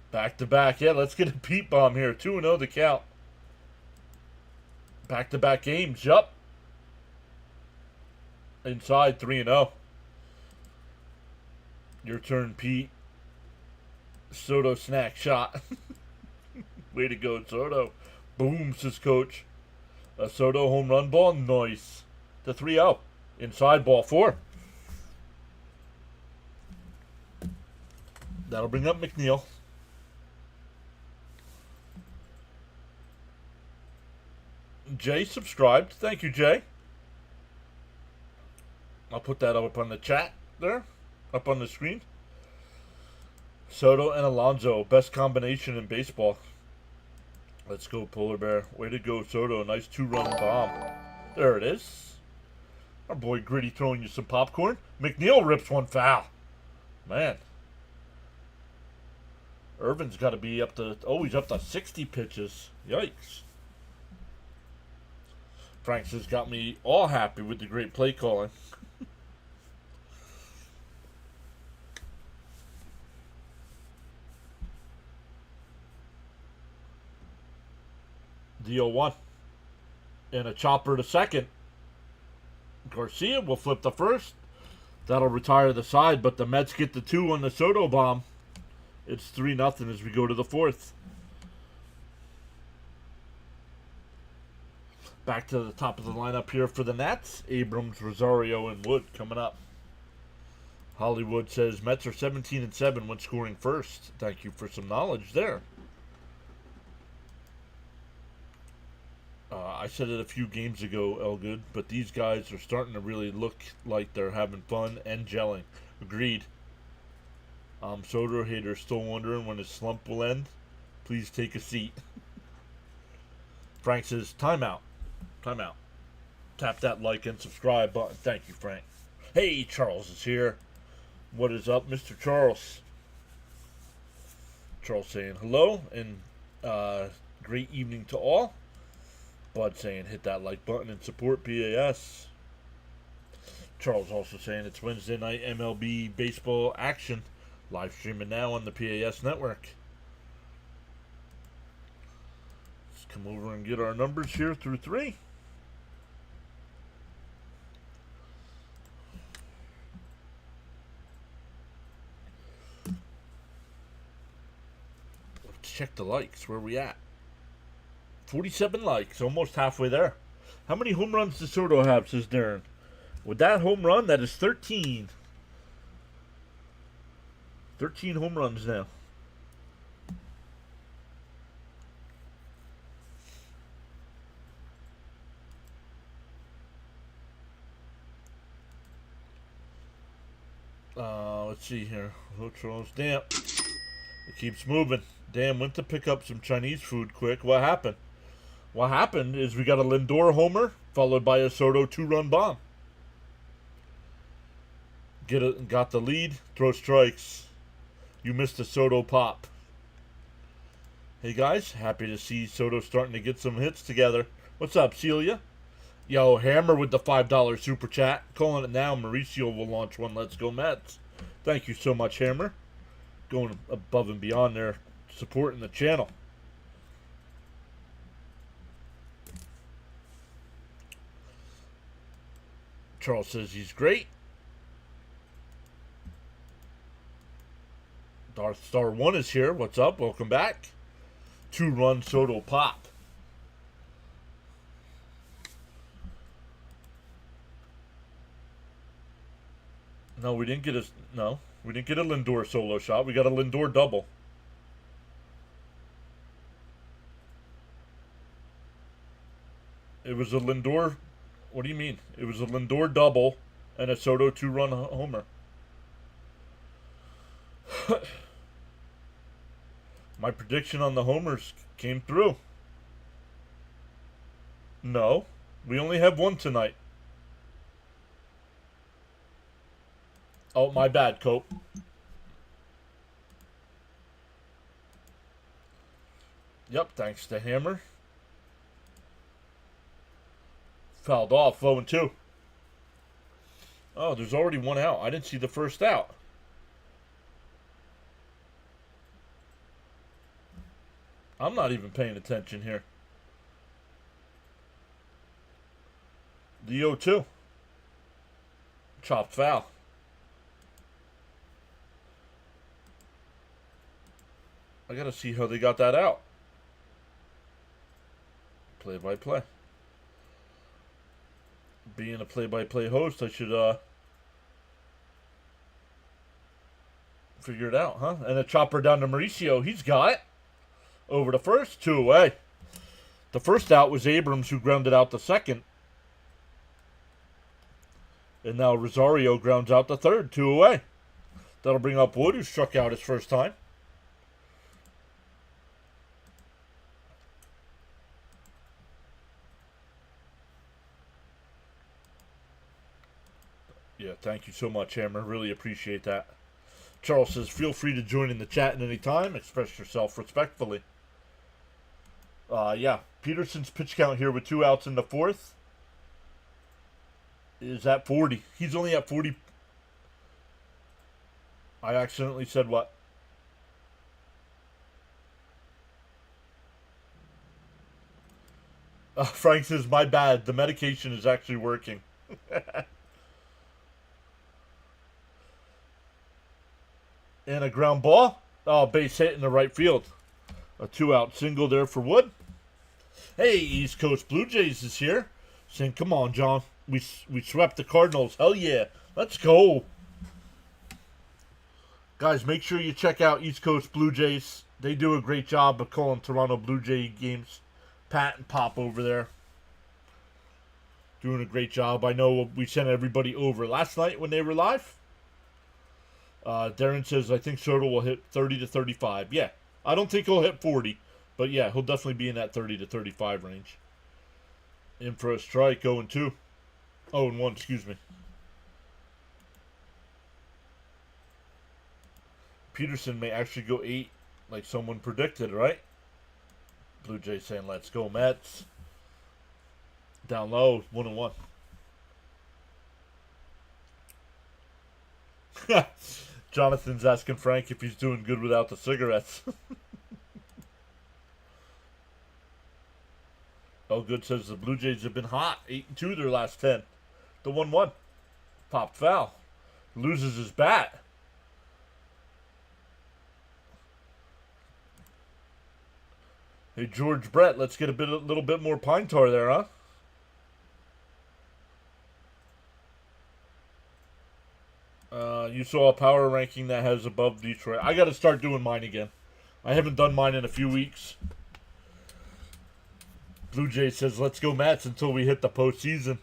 Back to back. Yeah, let's get a Pete bomb here. 2-0 the count. Back to back games. Yup. Inside 3-0. Your turn, Pete. Soto snack shot. Way to go, Soto. Boom, says coach. A Soto home run ball. Nice. The 3-0. Inside ball 4. That'll bring up McNeil. Jay subscribed. Thank you, Jay. I'll put that up on the chat there. Up on the screen. Soto and Alonso. Best combination in baseball. Let's go, Polar Bear. Way to go, Soto. Nice 2-run bomb. There it is. Our boy Gritty throwing you some popcorn. McNeil rips one foul. Man. Irvin's got to be up to... Oh, he's up to 60 pitches. Yikes. Frank's has got me all happy with the great play calling. The 0-1. And a chopper to second. Garcia will flip the first. That'll retire the side, but the Mets get the 2 on the Soto bomb. It's 3-0 as we go to the 4th. Back to the top of the lineup here for the Nats. Abrams, Rosario, and Wood coming up. Hollywood says Mets are 17-7 when scoring first. Thank you for some knowledge there. I said it a few games ago, Elgood, but these guys are starting to really look like they're having fun and gelling. Agreed. Soto haters still wondering when his slump will end. Please take a seat. Frank says, timeout. Timeout. Tap that like and subscribe button. Thank you, Frank. Hey, Charles is here. What is up, Mr. Charles? Charles saying hello and great evening to all. Bud saying hit that like button and support BAS. Charles also saying it's Wednesday night MLB baseball action. Live streaming now on the PAS network. Let's come over and get our numbers here through 3. Let's check the likes. Where are we at? 47 likes, almost halfway there. How many home runs does Soto have, says Darren? With that home run, that is 13. 13 home runs now. Let's see here. Damn. It keeps moving. Damn, went to pick up some Chinese food quick. What happened? What happened is we got a Lindor homer, followed by a Soto 2-run bomb. Got the lead, throw strikes. You missed a Soto pop. Hey guys, happy to see Soto starting to get some hits together. What's up, Celia? Yo, Hammer with the $5 super chat. Calling it now, Mauricio will launch one. Let's go Mets. Thank you so much, Hammer. Going above and beyond there, supporting the channel. Charles says he's great. Darth Star 1 is here. What's up? Welcome back. 2-run Soto pop. No, we didn't get a Lindor solo shot. We got a Lindor double. It was a Lindor. What do you mean? It was a Lindor double and a Soto 2-run homer. My prediction on the homers came through. No, we only have one tonight. Oh, my bad, Cope. Yep, thanks to Hammer. Fouled off, 0-2. Oh, there's already one out. I didn't see the first out. I'm not even paying attention here. The 0-2. Chopped foul. I gotta see how they got that out. Play-by-play. Being a play-by-play host, I should figure it out, huh? And a chopper down to Mauricio. He's got it. Over the first, 2 away. The first out was Abrams, who grounded out the second. And now Rosario grounds out the third, 2 away. That'll bring up Wood, who struck out his first time. Yeah, thank you so much, Hammer. Really appreciate that. Charles says, feel free to join in the chat at any time. Express yourself respectfully. Yeah, Peterson's pitch count here with 2 outs in the 4th is at 40. He's only at 40. I accidentally said what? Frank says, my bad. The medication is actually working. And a ground ball. Oh, base hit in the right field. A 2-out single there for Wood. Hey, East Coast Blue Jays is here. Saying, come on, John. We swept the Cardinals. Hell yeah. Let's go. Guys, make sure you check out East Coast Blue Jays. They do a great job of calling Toronto Blue Jay games. Pat and Pop over there. Doing a great job. I know we sent everybody over last night when they were live. Darren says, I think Soto will hit 30 to 35. Yeah, I don't think he'll hit 40. But yeah, he'll definitely be in that 30 to 35 range. In for a strike, 0-2. 0-1, excuse me. Peterson may actually go 8, like someone predicted, right? Blue Jays saying, let's go Mets. Down low, 1-1. Jonathan's asking Frank if he's doing good without the cigarettes. Oh, good says the Blue Jays have been hot. 8-2 their last 10. The 1-1. Popped foul. Loses his bat. Hey, George Brett, let's get a little bit more pine tar there, huh? You saw a power ranking that has above Detroit. I got to start doing mine again. I haven't done mine in a few weeks. Blue Jay says, let's go Mets until we hit the postseason.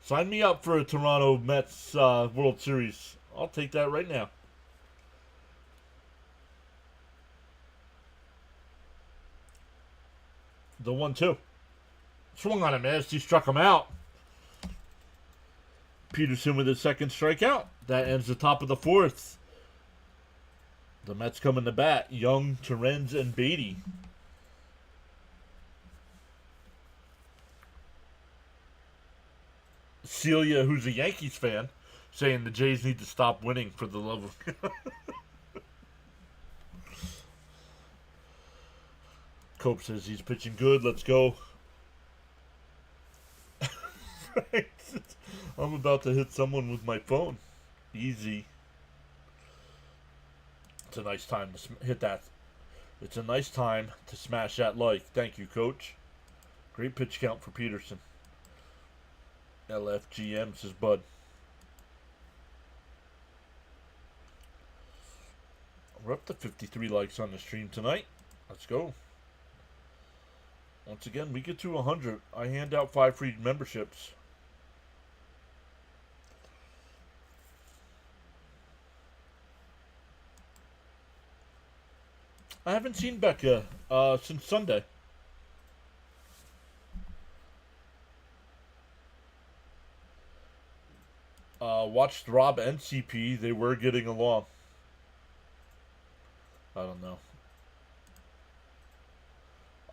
Sign me up for a Toronto Mets World Series. I'll take that right now. The 1-2. Swung on him as he struck him out. Peterson with his second strikeout. That ends the top of the fourth. The Mets coming to bat. Young, Terrens, and Beatty. Celia, who's a Yankees fan, saying the Jays need to stop winning for the love of... Cope says he's pitching good. Let's go. Right. I'm about to hit someone with my phone. Easy. It's a nice time to hit that. It's a nice time to smash that like. Thank you, Coach. Great pitch count for Peterson. LFGM says Bud. We're up to 53 likes on the stream tonight. Let's go. Once again, we get to 100. I hand out 5 free memberships. I haven't seen Becca since Sunday. Watched Rob and CP. They were getting along. I don't know.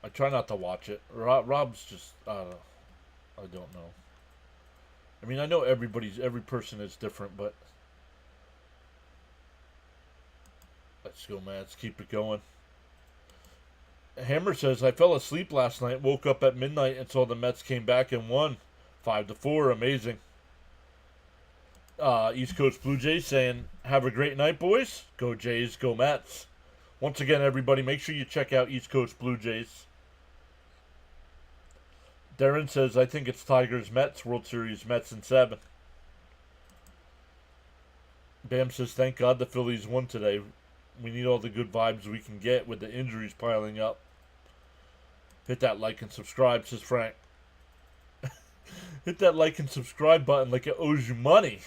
I try not to watch it. Rob's just, I don't know. I mean, I know every person is different, but let's go, man. Let's keep it going. Hammer says, I fell asleep last night, woke up at midnight and saw the Mets came back and won 5-4. Amazing. East Coast Blue Jays saying, have a great night, boys. Go Jays, go Mets. Once again, everybody, make sure you check out East Coast Blue Jays. Darren says, I think it's Tigers, Mets, World Series, Mets in 7. Bam says, thank God the Phillies won today. We need all the good vibes we can get with the injuries piling up. Hit that like and subscribe, says Frank. Hit that like and subscribe button like it owes you money.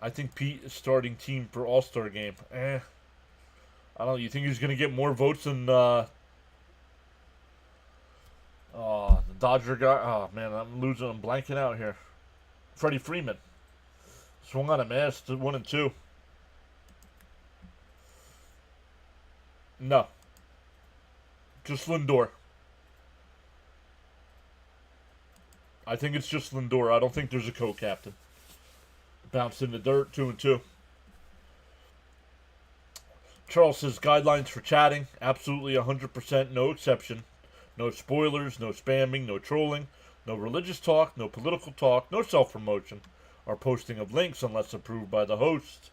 I think Pete is starting team for All-Star game. I don't know. You think he's going to get more votes than the Dodger guy? Oh, man, I'm blanking out here. Freddie Freeman. Swung on a mass to 1-2. No. Just Lindor. I think it's just Lindor. I don't think there's a co-captain. Bounced in the dirt, 2-2. Charles says, guidelines for chatting. Absolutely 100%, no exception. No spoilers, no spamming, no trolling, no religious talk, no political talk, no self-promotion, or posting of links unless approved by the host.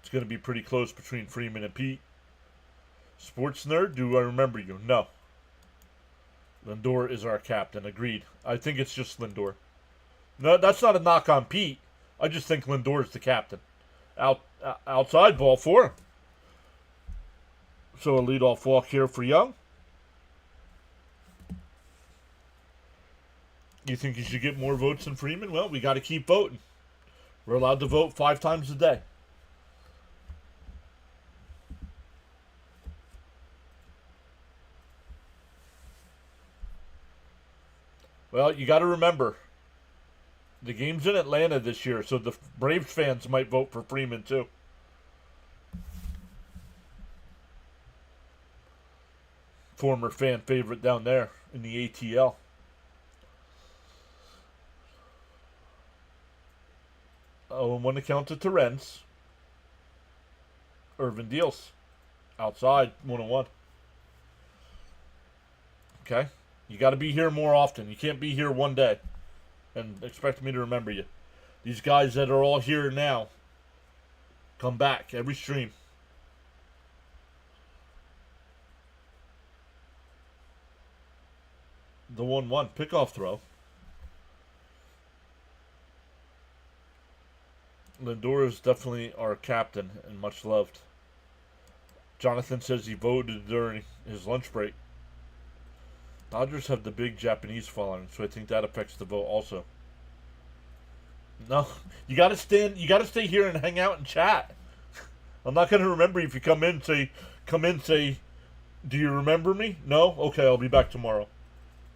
It's going to be pretty close between Freeman and Pete. Sports nerd, do I remember you? No. Lindor is our captain. Agreed. I think it's just Lindor. No, that's not a knock on Pete. I just think Lindor is the captain. Outside ball for him. So a leadoff walk here for Young. You think you should get more votes than Freeman? Well, we got to keep voting. We're allowed to vote 5 times a day. Well, you got to remember, the game's in Atlanta this year, so the Braves fans might vote for Freeman too. Former fan favorite down there in the ATL. Oh, and 1 account to Terrence. Irvin Deals. Outside, 1-1. Okay? You got to be here more often. You can't be here one day and expect me to remember you. These guys that are all here now, come back every stream. The 1-1 pickoff throw. Lindor is definitely our captain and much loved. Jonathan says he voted during his lunch break. Dodgers have the big Japanese following, so I think that affects the vote also. No, you gotta stay here and hang out and chat. I'm not gonna remember you if you come in, say, do you remember me? No? Okay, I'll be back tomorrow.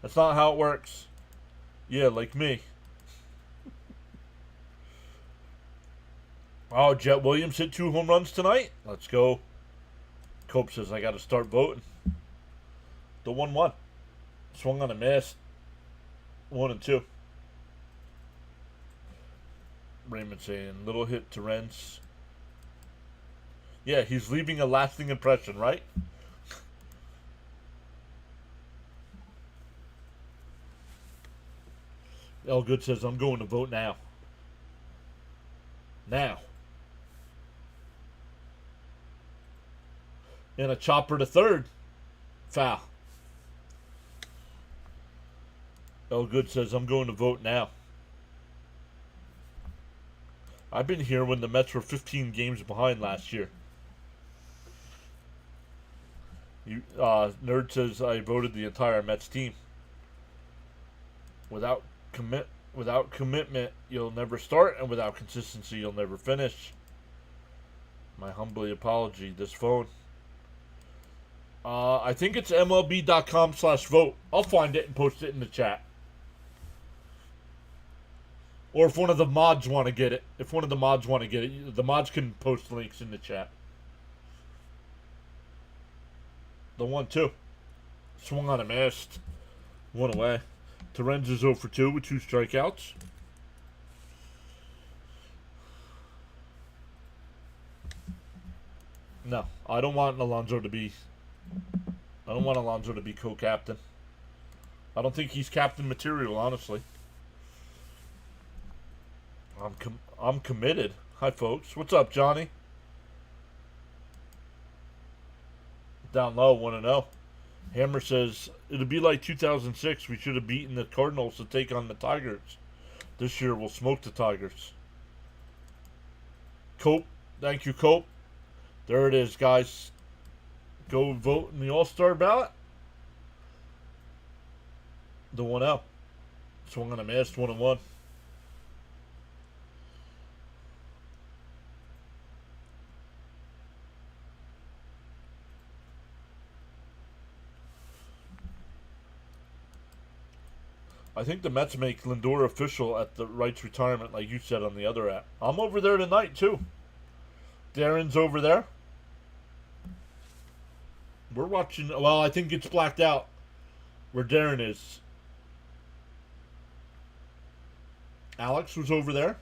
That's not how it works. Yeah, like me. Oh, Jet Williams hit 2 home runs tonight? Let's go. Cope says I gotta start voting. The 1-1. Swung on a miss. 1-2. Raymond saying, little hit to Renz. Yeah, he's leaving a lasting impression, right? Elgood says, I'm going to vote now. Now. And a chopper to third. Foul. Elgood says, I'm going to vote now. I've been here when the Mets were 15 games behind last year. Nerd says I voted the entire Mets team. Without commitment, you'll never start, and without consistency, you'll never finish. My humbly apology. This phone. I think it's MLB.com/vote. I'll find it and post it in the chat. Or if one of the mods want to get it. The mods can post links in the chat. The 1-2. Swung on a missed. 1 away. Terrence is 0 for 2 with 2 strikeouts. No, I don't want Alonso to be co-captain. I don't think he's captain material, honestly. I'm committed. Hi, folks. What's up, Johnny? Down low, 1-0. Hammer says, it'll be like 2006. We should have beaten the Cardinals to take on the Tigers. This year, we'll smoke the Tigers. Cope. Thank you, Cope. There it is, guys. Go vote in the All-Star ballot. The 1-0. Swung on a miss, 1-1. I think the Mets make Lindor official at the Wright's retirement, like you said on the other app. I'm over there tonight, too. Darren's over there. We're watching... Well, I think it's blacked out where Darren is. Alex was over there.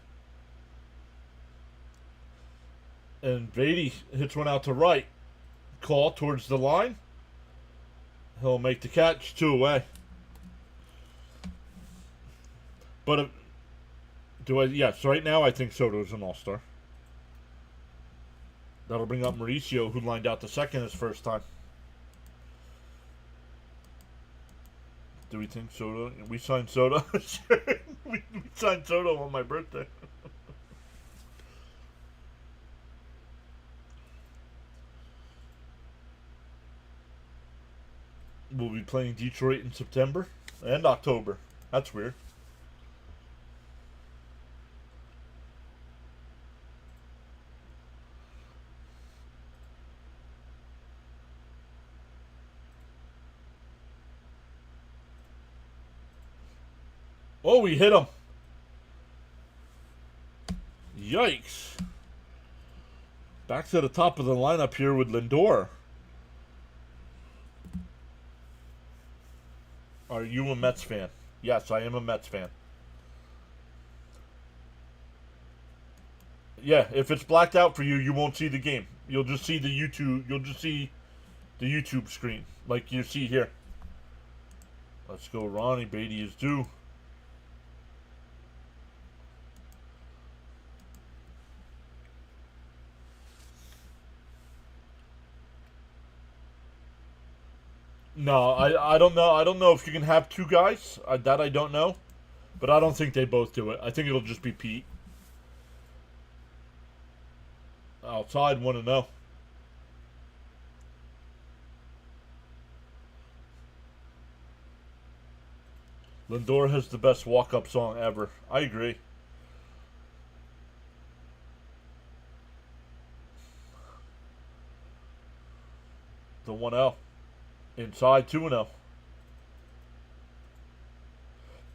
And Beatty hits one out to right. Call towards the line. He'll make the catch. 2 away. But yes, right now I think Soto's an all-star. That'll bring up Mauricio, who lined out the second his first time. Do we think Soto? We signed Soto? Sure. we signed Soto on my birthday. We'll be playing Detroit in September and October. That's weird. Oh, we hit him. Yikes. Back to the top of the lineup here with Lindor. Are you a Mets fan? Yes, I am a Mets fan. Yeah, if it's blacked out for you, you won't see the game. You'll just see the YouTube. You'll just see the YouTube screen, like you see here. Let's go, Ronnie. Beatty is due. No, I don't know. I don't know if you can have two guys. That I don't know. But I don't think they both do it. I think it'll just be Pete. Outside, 1-0. Lindor has the best walk-up song ever. I agree. The 1-0. Inside, 2-0.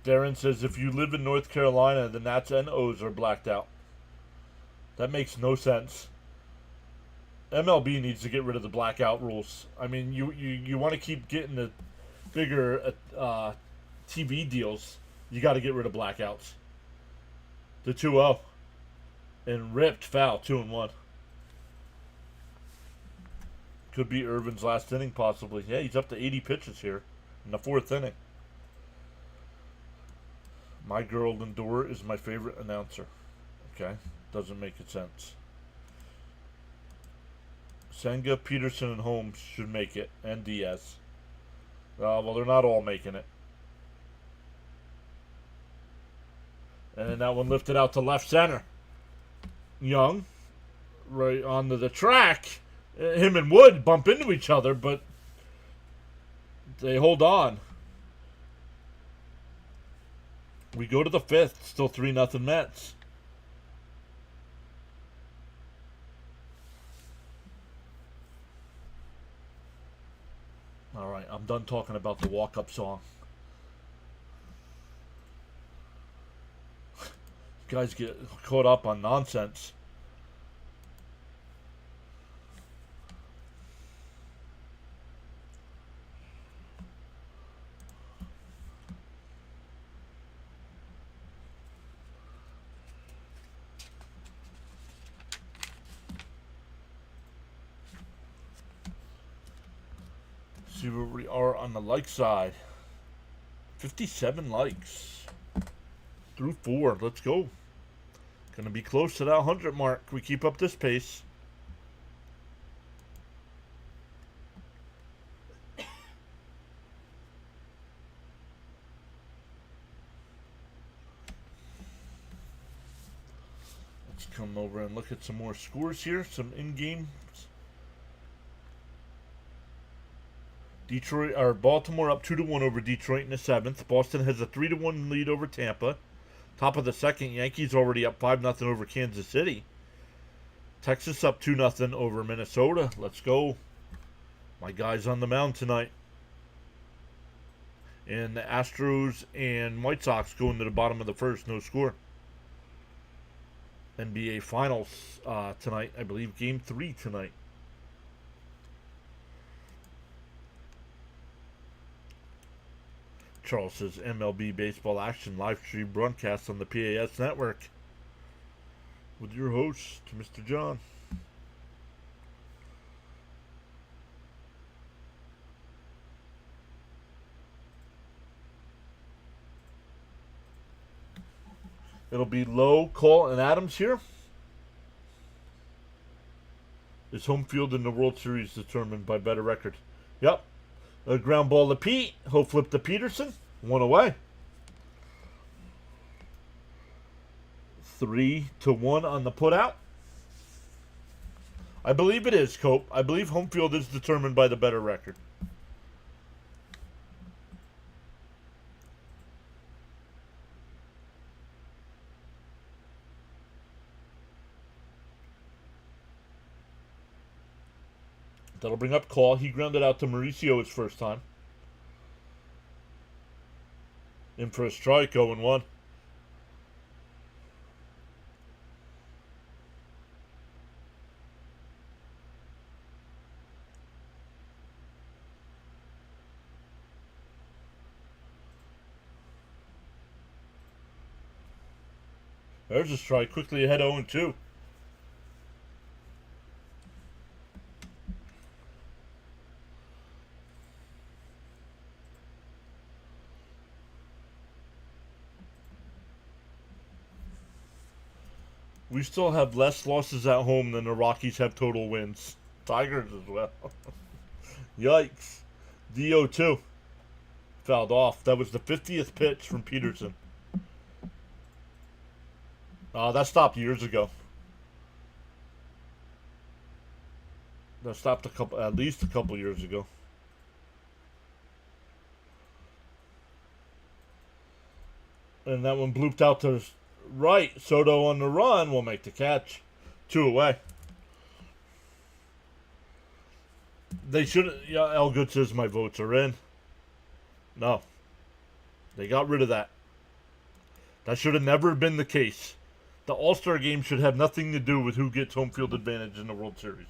Darren says if you live in North Carolina, the Nats and O's are blacked out. That makes no sense. MLB needs to get rid of the blackout rules. I mean, you want to keep getting the bigger TV deals. You got to get rid of blackouts. The 2-0. And ripped foul, 2-1. Could be Irvin's last inning, possibly. Yeah, he's up to 80 pitches here in the fourth inning. My girl Lindor is my favorite announcer. Okay, doesn't make sense. Senga, Peterson, and Holmes should make it, and Diaz. Well, they're not all making it. And then that one lifted out to left center. Young, right onto the track. Him and Wood bump into each other, but they hold on. We go to the fifth, still 3-0 Mets. All right, I'm done talking about the walk-up song. Guys get caught up on nonsense. See where we are on the like side. 57 likes. Through 4. Let's go. Gonna be close to that 100 mark. We keep up this pace. Let's come over and look at some more scores here. Some in-games. Detroit or Baltimore up 2-1 over Detroit in the 7th. Boston has a 3-1 lead over Tampa. Top of the second, Yankees already up 5-0 over Kansas City. Texas up 2-0 over Minnesota. Let's go. My guys on the mound tonight. And the Astros and White Sox going to the bottom of the first, no score. NBA Finals tonight, I believe Game 3 tonight. Charles says MLB baseball action live stream broadcast on the PAS network with your host, Mr. John. It'll be Lowe, Cole, and Adams here. Is home field in the World Series determined by better record? Yep. A ground ball to Pete. Ho flip to Peterson. 1 away. 3-1 on the putout. I believe it is, Cope. I believe home field is determined by the better record. That'll bring up Call. He grounded out to Mauricio his first time. In for a strike, 0-1. There's a strike. Quickly ahead 0-2. We still have less losses at home than the Rockies have total wins. Tigers as well. Yikes. DO2. Fouled off. That was the 50th pitch from Peterson. That stopped years ago. That stopped at least a couple years ago. And that one blooped out to right. Soto on the run will make the catch. 2 away. They should. Yeah, Elgood says my votes are in. No. They got rid of that. That should have never been the case. The All-Star game should have nothing to do with who gets home field advantage in the World Series.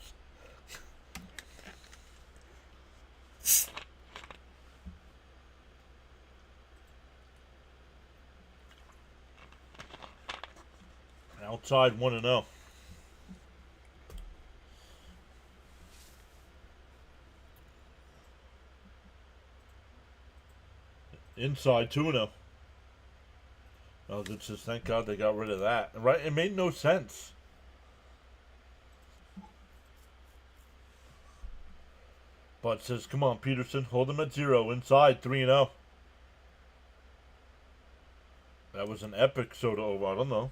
Outside 1-0. Inside 2-0. Oh, it's just thank God they got rid of that. Right? It made no sense. But says, come on, Peterson, hold him at 0. Inside 3-0. That was an epic Soto. I don't know.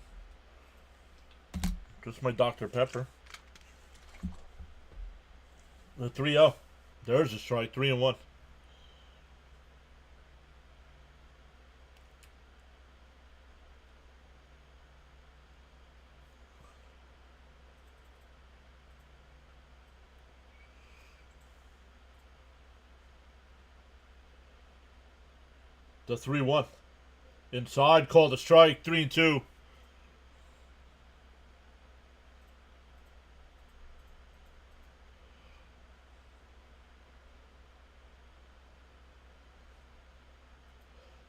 Just my Dr. Pepper. The 3-0. There's a strike. 3-1. The 3-1. Inside, called a strike. 3-2.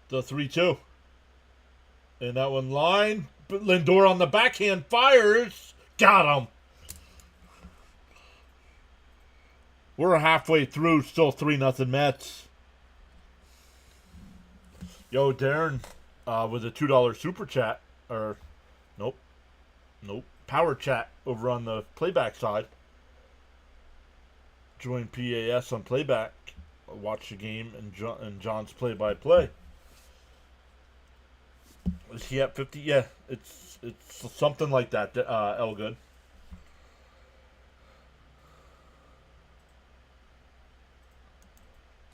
The 3-2. And that one line. But Lindor on the backhand fires. Got him. We're halfway through. Still 3-0 Mets. Yo, Darren, with a $2 super chat. Or, nope. Power chat over on the playback side. Join PAS on playback. Watch the game and John's play-by-play. Is he at 50? Yeah, it's something like that, Elgood.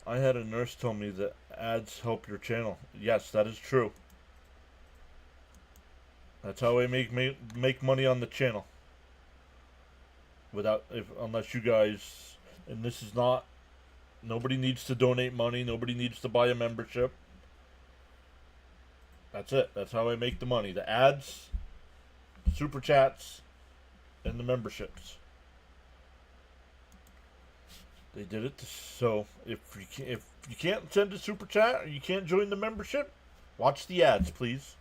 I had a nurse tell me that ads help your channel. Yes, that is true. That's how I make money on the channel. Unless you guys, and this is not, nobody needs to donate money. Nobody needs to buy a membership. That's it. That's how I make the money. The ads, super chats, and the memberships. They did it. So if you can't send a super chat or you can't join the membership, watch the ads, please.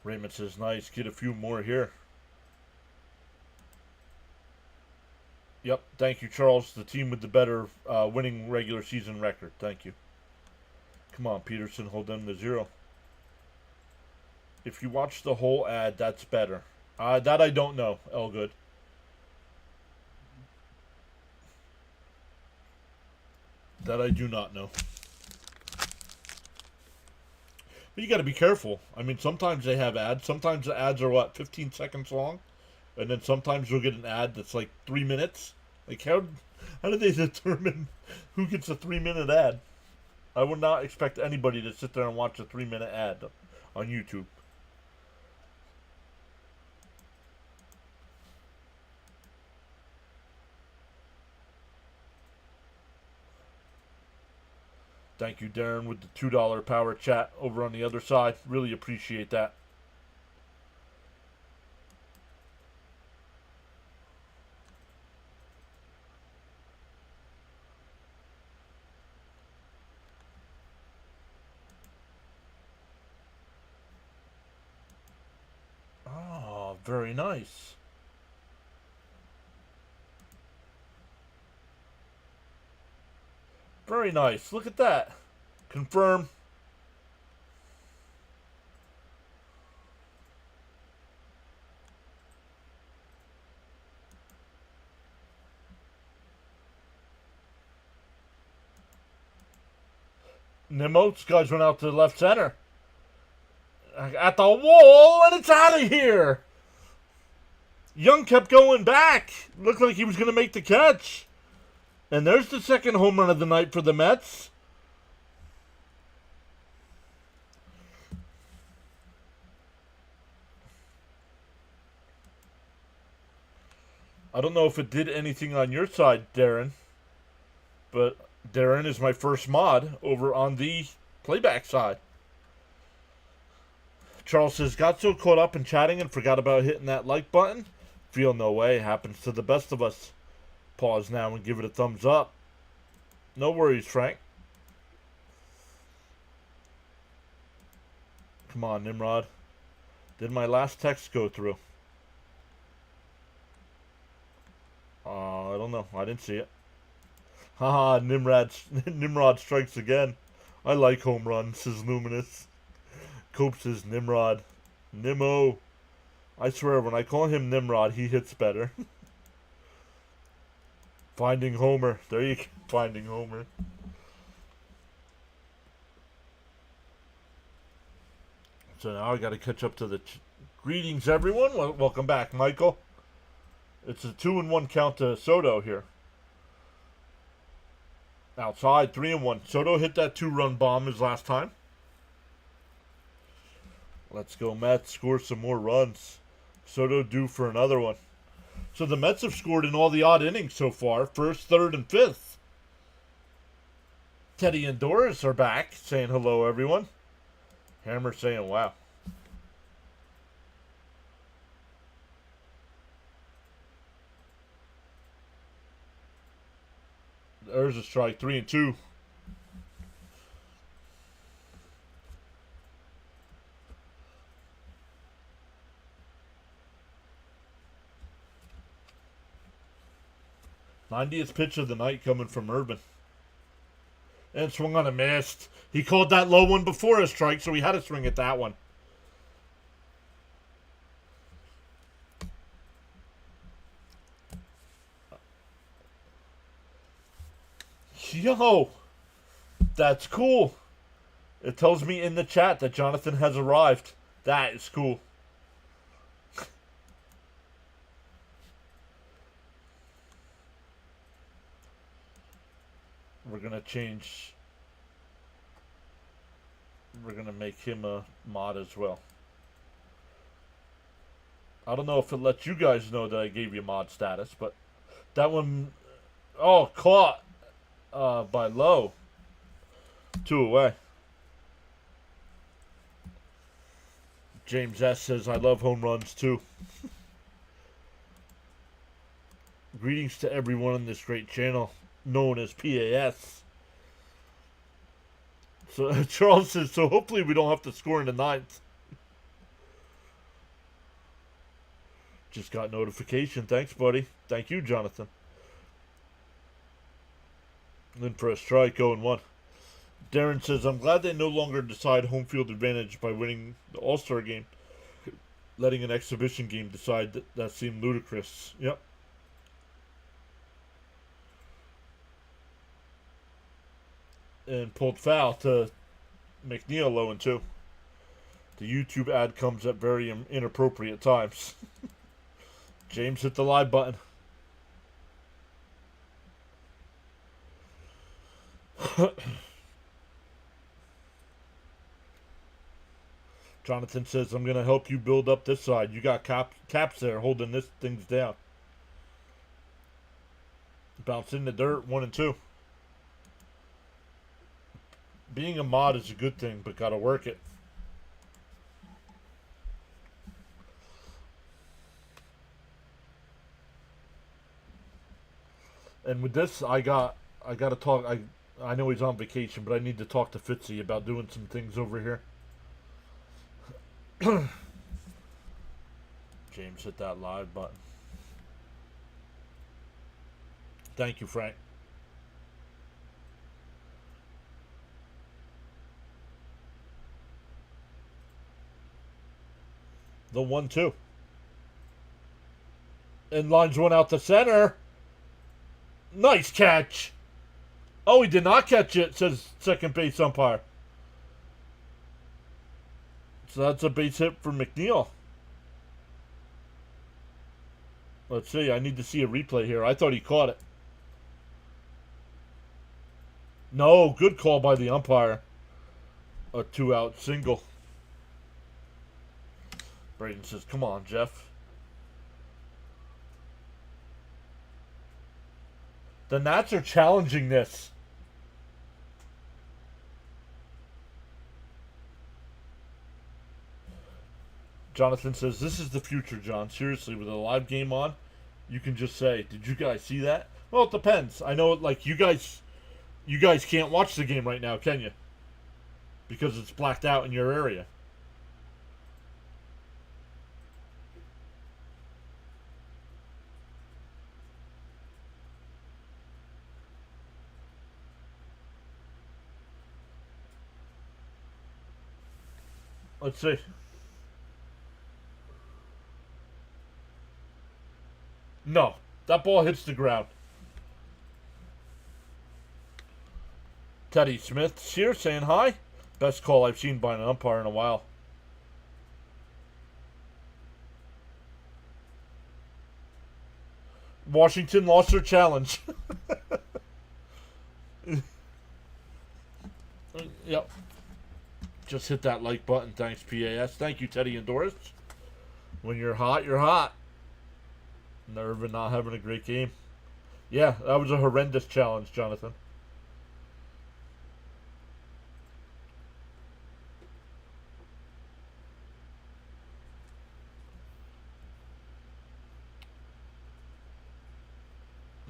Raymond says, nice. Get a few more here. Yep. Thank you, Charles. The team with the better winning regular season record. Thank you. Come on, Peterson. Hold them to 0. If you watch the whole ad, that's better. That I don't know, Elgood. That I do not know. But you got to be careful. I mean, sometimes they have ads. Sometimes the ads are, 15 seconds long? And then sometimes you'll get an ad that's like 3 minutes. Like, how do they determine who gets a 3-minute ad? I would not expect anybody to sit there and watch a 3-minute ad on YouTube. Thank you, Darren, with the $2 power chat over on the other side. Really appreciate that. Very nice. Very nice. Look at that. Confirm. Nimmo, this guy's went out to the left center. At the wall, and it's out of here. Young kept going back. Looked like he was going to make the catch. And there's the second home run of the night for the Mets. I don't know if it did anything on your side, Darren. But Darren is my first mod over on the playback side. Charles says, got so caught up in chatting and forgot about hitting that like button. Feel no way. Happens to the best of us. Pause now and give it a thumbs up. No worries, Frank. Come on, Nimrod. Did my last text go through? I don't know. I didn't see it. Haha, Nimrod strikes again. I like home runs, says Luminous. Cope says Nimrod. Nimmo. I swear, when I call him Nimrod, he hits better. Finding Homer. There you go. Finding Homer. So now I got to catch up to the greetings, everyone. Welcome back, Michael. It's a 2-1 count to Soto here. Outside, 3-1. Soto hit that 2-run bomb his last time. Let's go, Mets. Score some more runs. Soto due for another one. So the Mets have scored in all the odd innings so far. First, third, and fifth. Teddy and Doris are back, saying hello, everyone. Hammer saying wow. There's a strike, 3-2. '90th pitch of the night coming from Urban. And swung on a missed. He called that low one before a strike, so he had to swing at that one. Yo, that's cool. It tells me in the chat that Jonathan has arrived. That is cool. We're going to change. We're going to make him a mod as well. I don't know if it lets you guys know that I gave you mod status, but that one, oh, caught by Lowe. 2 away. James S. says, I love home runs too. Greetings to everyone on this great channel known as PAS. So Charles says, so hopefully we don't have to score in the ninth. Just got notification. Thanks, buddy. Thank you, Jonathan. Then for a strike, 0-1. Darren says, I'm glad they no longer decide home field advantage by winning the All-Star game. Letting an exhibition game decide that seemed ludicrous. Yep. And pulled foul to McNeil 0-2. The YouTube ad comes at very inappropriate times. James hit the live button. Jonathan says, I'm going to help you build up this side. You got caps there holding this things down. Bounce in the dirt, 1-2. Being a mod is a good thing, but got to work it. And with this, I got to talk. I know he's on vacation, but I need to talk to Fitzy about doing some things over here. James hit that live button. Thank you, Frank. The 1-2. And lines one out to center. Nice catch. Oh, he did not catch it, says second base umpire. So that's a base hit for McNeil. Let's see. I need to see a replay here. I thought he caught it. No, good call by the umpire. A 2-out single. Braden says, come on, Jeff. The Nats are challenging this. Jonathan says, this is the future, John. Seriously, with a live game on, you can just say, did you guys see that? Well, it depends. I know, like, you guys can't watch the game right now, can you? Because it's blacked out in your area. Let's see. No, that ball hits the ground. Teddy Smith here saying hi. Best call I've seen by an umpire in a while. Washington lost their challenge. Yep. Just hit that like button. Thanks, PAS. Thank you, Teddy and Doris. When you're hot, you're hot. Nerve and not having a great game. Yeah, that was a horrendous challenge, Jonathan.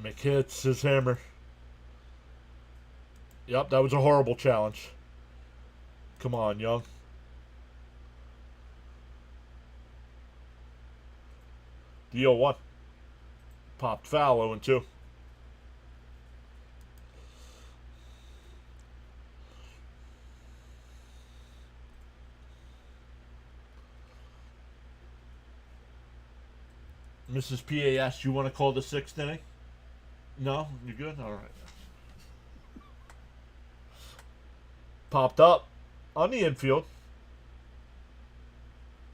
McHits his hammer. Yep, that was a horrible challenge. Come on, Young. The 0-1. Popped foul, 0-2. Mrs. PAS, you want to call the 6th inning? No? You good? All right. Popped up on the infield.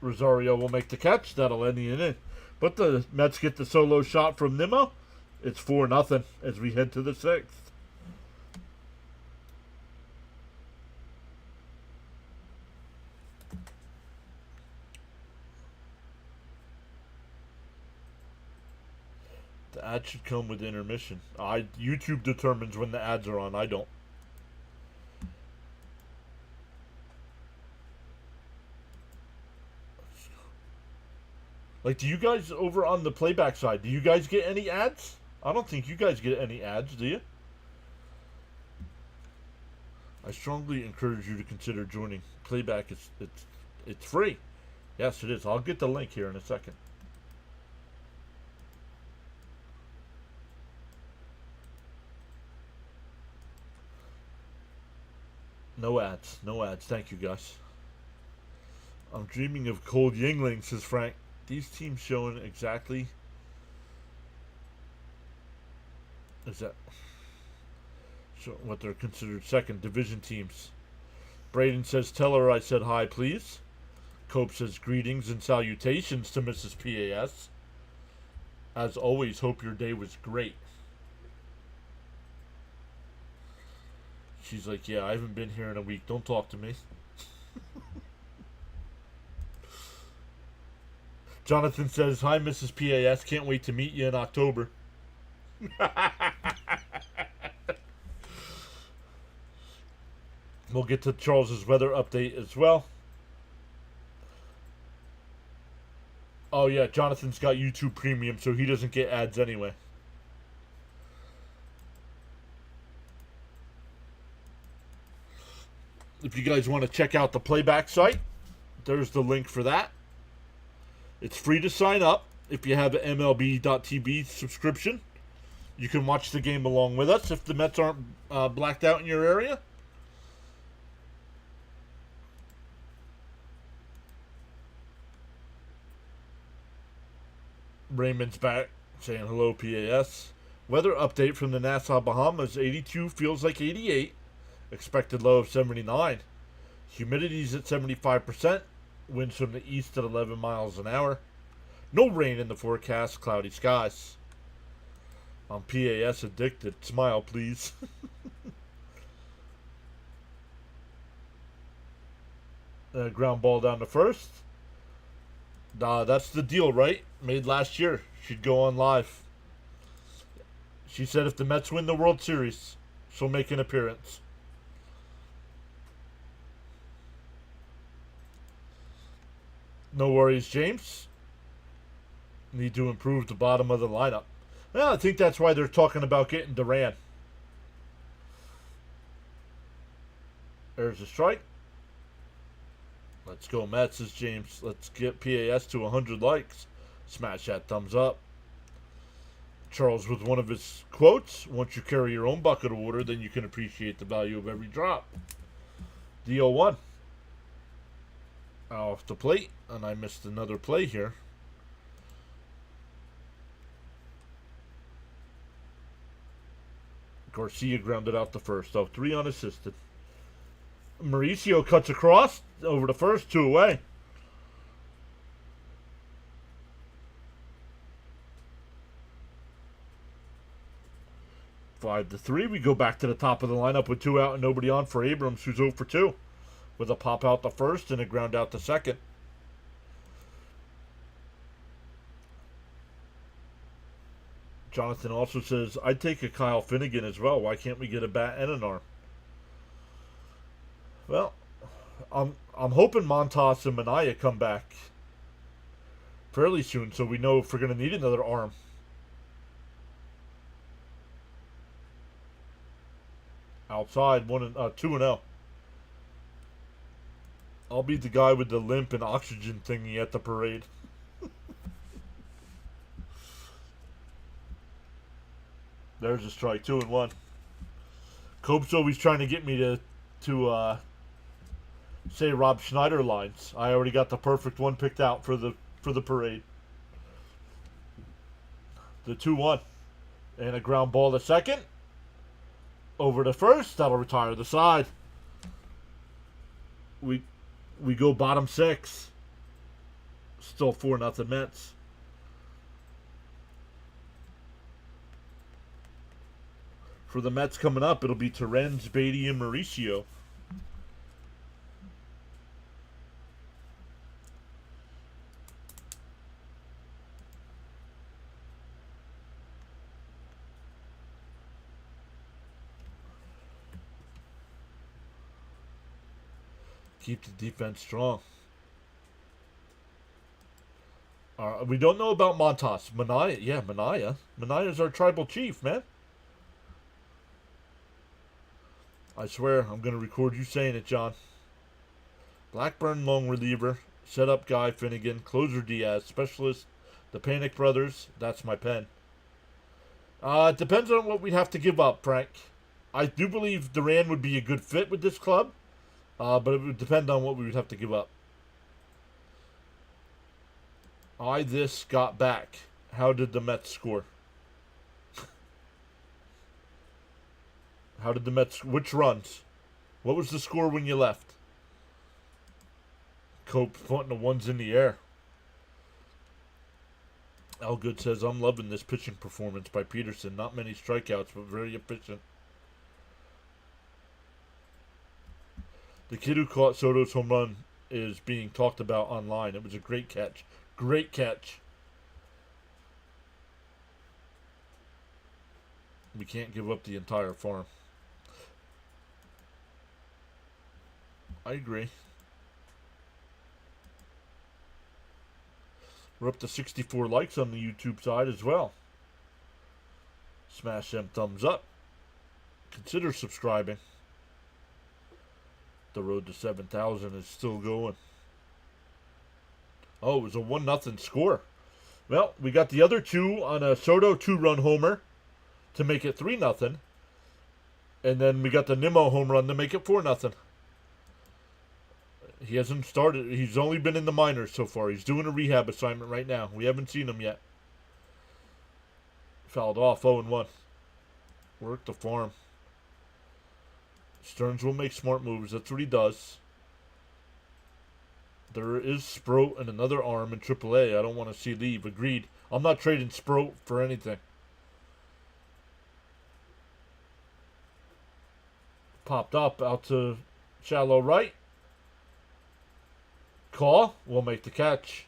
Rosario will make the catch. That'll end the inning. But the Mets get the solo shot from Nimmo. It's 4-0 as we head to the 6th. The ad should come with intermission. YouTube determines when the ads are on. I don't. Like, do you guys over on the playback side, do you guys get any ads? I don't think you guys get any ads, do you? I strongly encourage you to consider joining. Playback it's free. Yes, it is. I'll get the link here in a second. No ads. No ads. Thank you, guys. I'm dreaming of cold Yingling, says Frank. These teams showing exactly what they're considered second division teams. Braden says, tell her I said hi, please. Cope says, greetings and salutations to Mrs. PAS. As always, hope your day was great. She's like, yeah, I haven't been here in a week. Don't talk to me. Jonathan says, hi, Mrs. PAS. Can't wait to meet you in October. We'll get to Charles's weather update as well. Oh, yeah, Jonathan's got YouTube Premium, so he doesn't get ads anyway. If you guys want to check out the playback site, there's the link for that. It's free to sign up if you have an MLB.tv subscription. You can watch the game along with us if the Mets aren't blacked out in your area. Raymond's back saying hello, PAS. Weather update from the Nassau Bahamas. 82 feels like 88. Expected low of 79. Humidity's at 75%. Winds from the east at 11 miles an hour. No rain in the forecast. Cloudy skies. I'm PAS addicted. Smile, please. Ground ball down to first. That's the deal, right? Made last year. She'd go on live. She said if the Mets win the World Series, she'll make an appearance. No worries, James. Need to improve the bottom of the lineup. Well, I think that's why they're talking about getting Duran. There's a strike. Let's go Mets, says James. Let's get PAS to 100 likes. Smash that thumbs up. Charles with one of his quotes. Once you carry your own bucket of water, then you can appreciate the value of every drop. DO1. Off the plate. And I missed another play here. Garcia grounded out the first. 3 unassisted. Mauricio cuts across over the first, 2 away. Five to 3. We go back to the top of the lineup with 2 out and nobody on for Abrams, who's 0 for 2. With a pop out the first and a ground out the second. Jonathan also says, I'd take a Kyle Finnegan as well. Why can't we get a bat and an arm? Well, I'm hoping Montas and Minaya come back fairly soon, so we know if we're going to need another arm. Outside, 2-0. I'll be the guy with the limp and oxygen thingy at the parade. There's a strike, 2-1. Cope's always trying to get me to say Rob Schneider lines. I already got the perfect one picked out for the parade. The 2-1. And a ground ball to second. Over to first. That'll retire the side. We go bottom 6. Still 4-0 Mets. For the Mets coming up, it'll be Terrence, Beatty, and Mauricio. Keep the defense strong. We don't know about Montas. Minaya. Yeah, Minaya. Minaya's our tribal chief, man. I swear, I'm going to record you saying it, John. Blackburn, long reliever. Setup guy, Finnegan. Closer, Diaz. Specialist, the Panic Brothers. That's my pen. It depends on what we'd have to give up, Frank. I do believe Duran would be a good fit with this club. But it would depend on what we would have to give up. This got back. How did the Mets score? How did the Mets... Which runs? What was the score when you left? Cope putting the ones in the air. Elgood says, I'm loving this pitching performance by Peterson. Not many strikeouts, but very efficient. The kid who caught Soto's home run is being talked about online. It was a great catch. Great catch. We can't give up the entire farm. I agree. We're up to 64 likes on the YouTube side as well. Smash them thumbs up. Consider subscribing. The road to 7,000 is still going. Oh, it was a 1-0 score. Well, we got the other two on a Soto 2-run homer to make it 3-0. And then we got the Nimmo home run to make it 4-0. He hasn't started. He's only been in the minors so far. He's doing a rehab assignment right now. We haven't seen him yet. Fouled off 0-1. Work the farm. Stearns will make smart moves. That's what he does. There is Sproat and another arm in AAA. I don't want to see leave. Agreed. I'm not trading Sproat for anything. Popped up out to shallow right. Call will make the catch.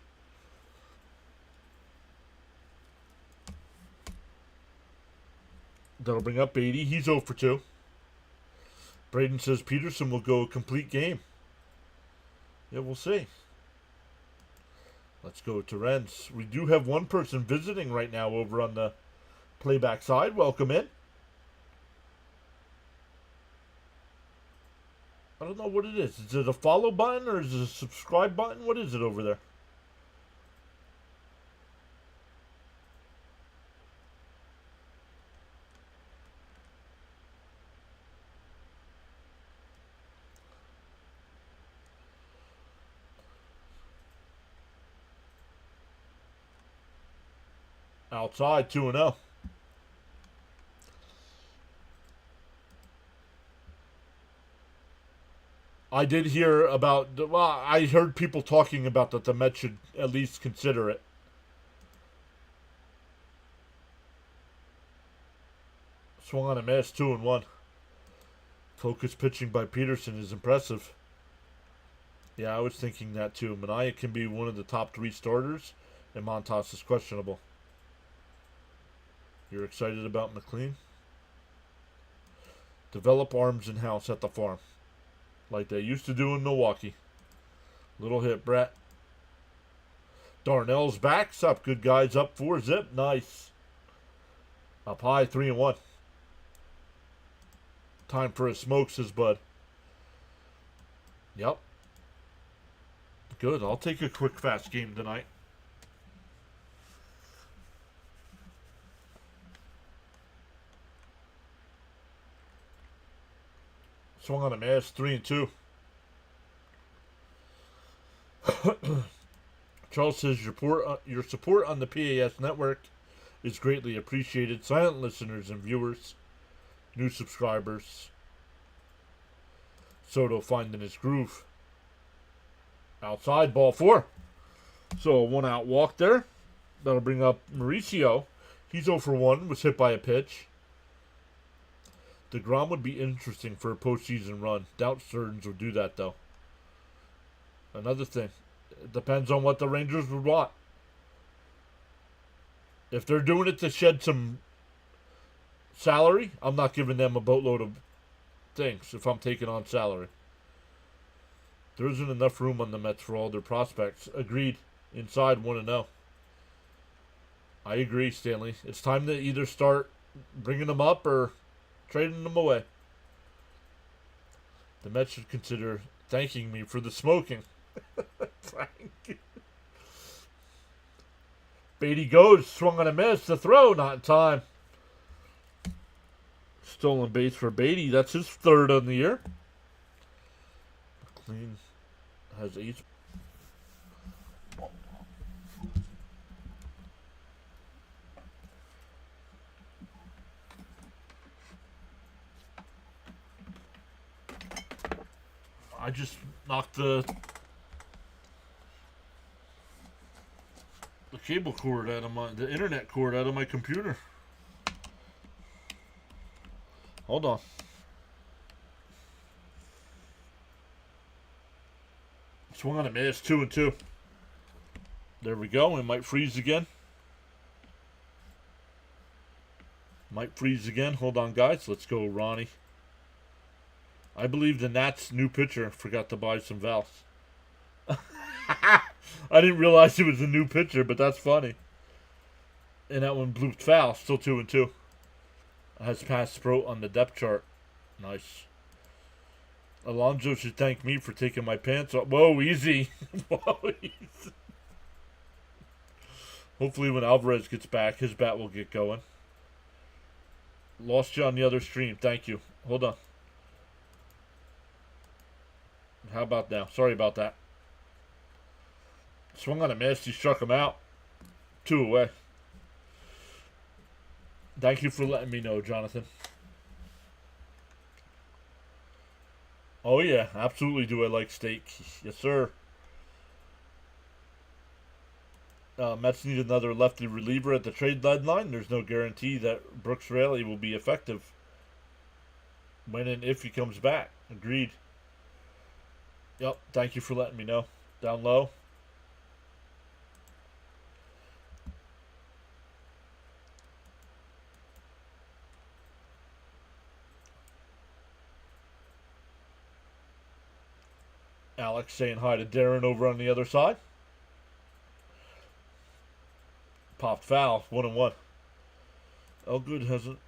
That'll bring up Beatty. He's 0 for 2. Braden says Peterson will go a complete game. Yeah, we'll see. Let's go to Renz. We do have one person visiting right now over on the playback side. Welcome in. I don't know what it is. Is it a follow button or is it a subscribe button? What is it over there? Outside 2-0. I did hear about, I heard people talking about that the Mets should at least consider it. Swung on a miss, 2-1. Focus pitching by Peterson is impressive. Yeah, I was thinking that too. Minaya can be one of the top 3 starters, and Montas is questionable. You're excited about McLean? Develop arms in-house at the farm, like they used to do in Milwaukee. Little hit, Brett. Darnell's back. Sup, good guys. Up 4-zip. Nice. Up high, 3-1. Time for a smoke, says Bud. Yep. Good. I'll take a quick, fast game tonight. Swung on a miss, 3-2. Charles says your support on the PAS network is greatly appreciated. Silent listeners and viewers, new subscribers. Soto finding his groove. Outside, ball 4. So a 1-out walk there. That'll bring up Mauricio. He's 0 for 1, was hit by a pitch. DeGrom would be interesting for a postseason run. Doubt Stearns would do that, though. Another thing, it depends on what the Rangers would want. If they're doing it to shed some salary, I'm not giving them a boatload of things if I'm taking on salary. There isn't enough room on the Mets for all their prospects. Agreed. Inside 1-0. I agree, Stanley. It's time to either start bringing them up or trading them away. The Mets should consider thanking me for the smoking. Frank. Beatty goes. Swung on a miss. The throw. Not in time. Stolen base for Beatty. That's his 3rd on the year. McLean has 8. I just knocked the cable cord out of the internet cord out of my computer. Hold on. Swung on a miss, 2-2. There we go. It might freeze again. Might freeze again. Hold on, guys. Let's go, Ronnie. I believe the Nats' new pitcher forgot to buy some valves. I didn't realize it was a new pitcher, but that's funny. And that one blooped foul. Still 2-2. Has passed Sproat on the depth chart. Nice. Alonzo should thank me for taking my pants off. Whoa, easy. Whoa, easy. Hopefully when Alvarez gets back, his bat will get going. Lost you on the other stream. Thank you. Hold on. How about now? Sorry about that. Swung on a miss. He struck him out. 2 away. Thank you for letting me know, Jonathan. Oh, yeah. Absolutely do I like steak. Yes, sir. Mets need another lefty reliever at the trade deadline. There's no guarantee that Brooks Raley will be effective when and if he comes back. Agreed. Yep. Thank you for letting me know. Down low. Alex saying hi to Darren over on the other side. Popped foul. 1-1. Elgood hasn't.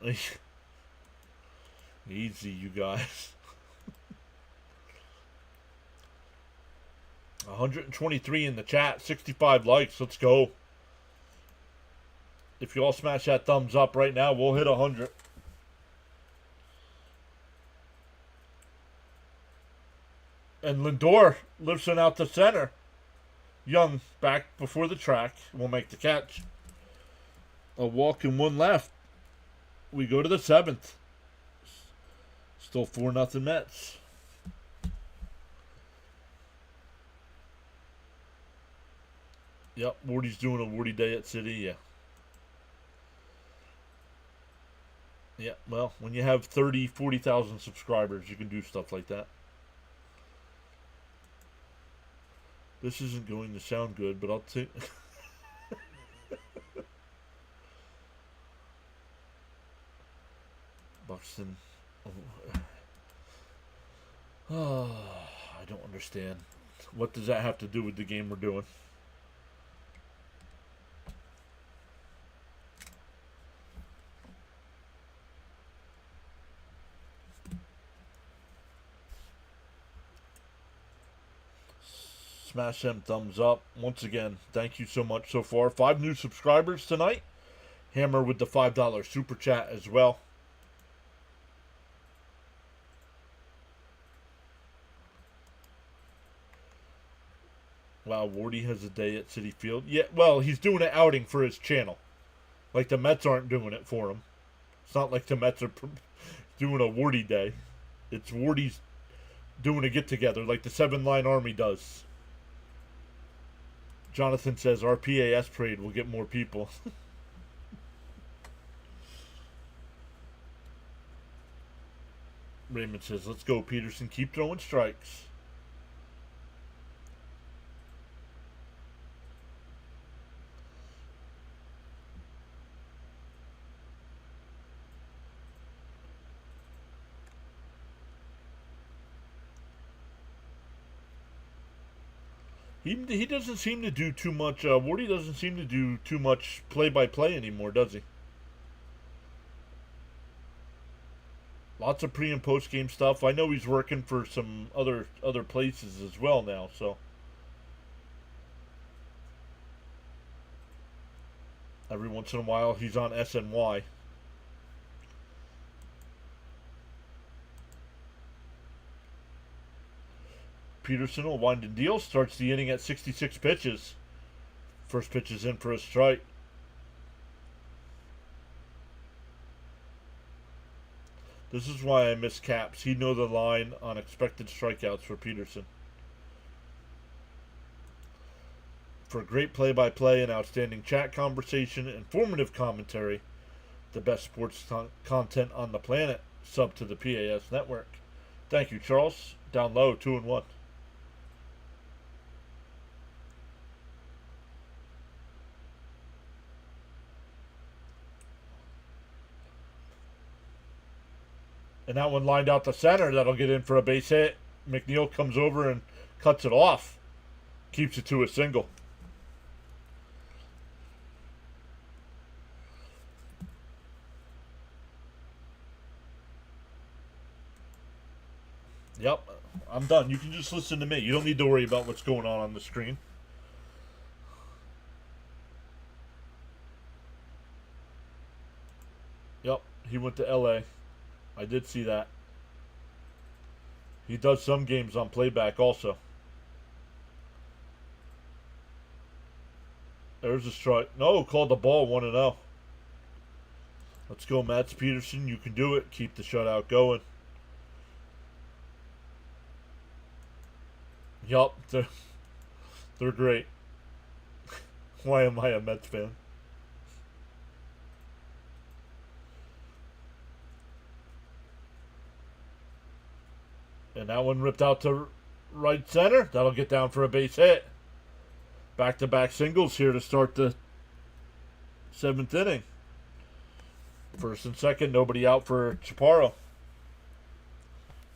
Easy, you guys. 123 in the chat. 65 likes. Let's go. If you all smash that thumbs up right now, we'll hit 100. And Lindor lifts it out to center. Young back before the track will make the catch. A walk and 1 left. We go to the 7th. Still 4-0 Mets. Yep, Wardy's doing a Wardy day at City, yeah. Yeah, well, when you have 30, 40,000 subscribers, you can do stuff like that. This isn't going to sound good, but I'll take... Buxton. Oh, I don't understand. What does that have to do with the game we're doing? Smash them thumbs up. Once again, thank you so much so far. 5 new subscribers tonight. Hammer with the $5 super chat as well. Wow, Wardy has a day at Citi Field. Yeah, well, he's doing an outing for his channel. Like the Mets aren't doing it for him. It's not like the Mets are doing a Wardy day. It's Wardy's doing a get-together like the 7-Line Army does. Jonathan says our PAS parade will get more people. Raymond says, let's go, Peterson. Keep throwing strikes. He doesn't seem to do too much. Wardy doesn't seem to do too much play-by-play anymore, does he? Lots of pre and post game stuff. I know he's working for some other places as well now. So every once in a while he's on SNY. Peterson will wind and deal. Starts the inning at 66 pitches. First pitch is in for a strike. This is why I miss Caps. He'd know the line on expected strikeouts for Peterson. For great play-by-play and outstanding chat conversation, informative commentary, the best sports content on the planet, sub to the PAS network. Thank you, Charles. Down low, 2-1. And that one lined out the center. That'll get in for a base hit. McNeil comes over and cuts it off. Keeps it to a single. Yep, I'm done. You can just listen to me. You don't need to worry about what's going on the screen. He went to LA. I did see that. He does some games on playback also. There's a strike. No, called the ball 1-0. Let's go, Mats Peterson. You can do it. Keep the shutout going. Yup, they're great. Why am I a Mets fan? And that one ripped out to right center. That'll get down for a base hit. Back-to-back singles here to start the 7th inning. First and second, nobody out for Chaparro.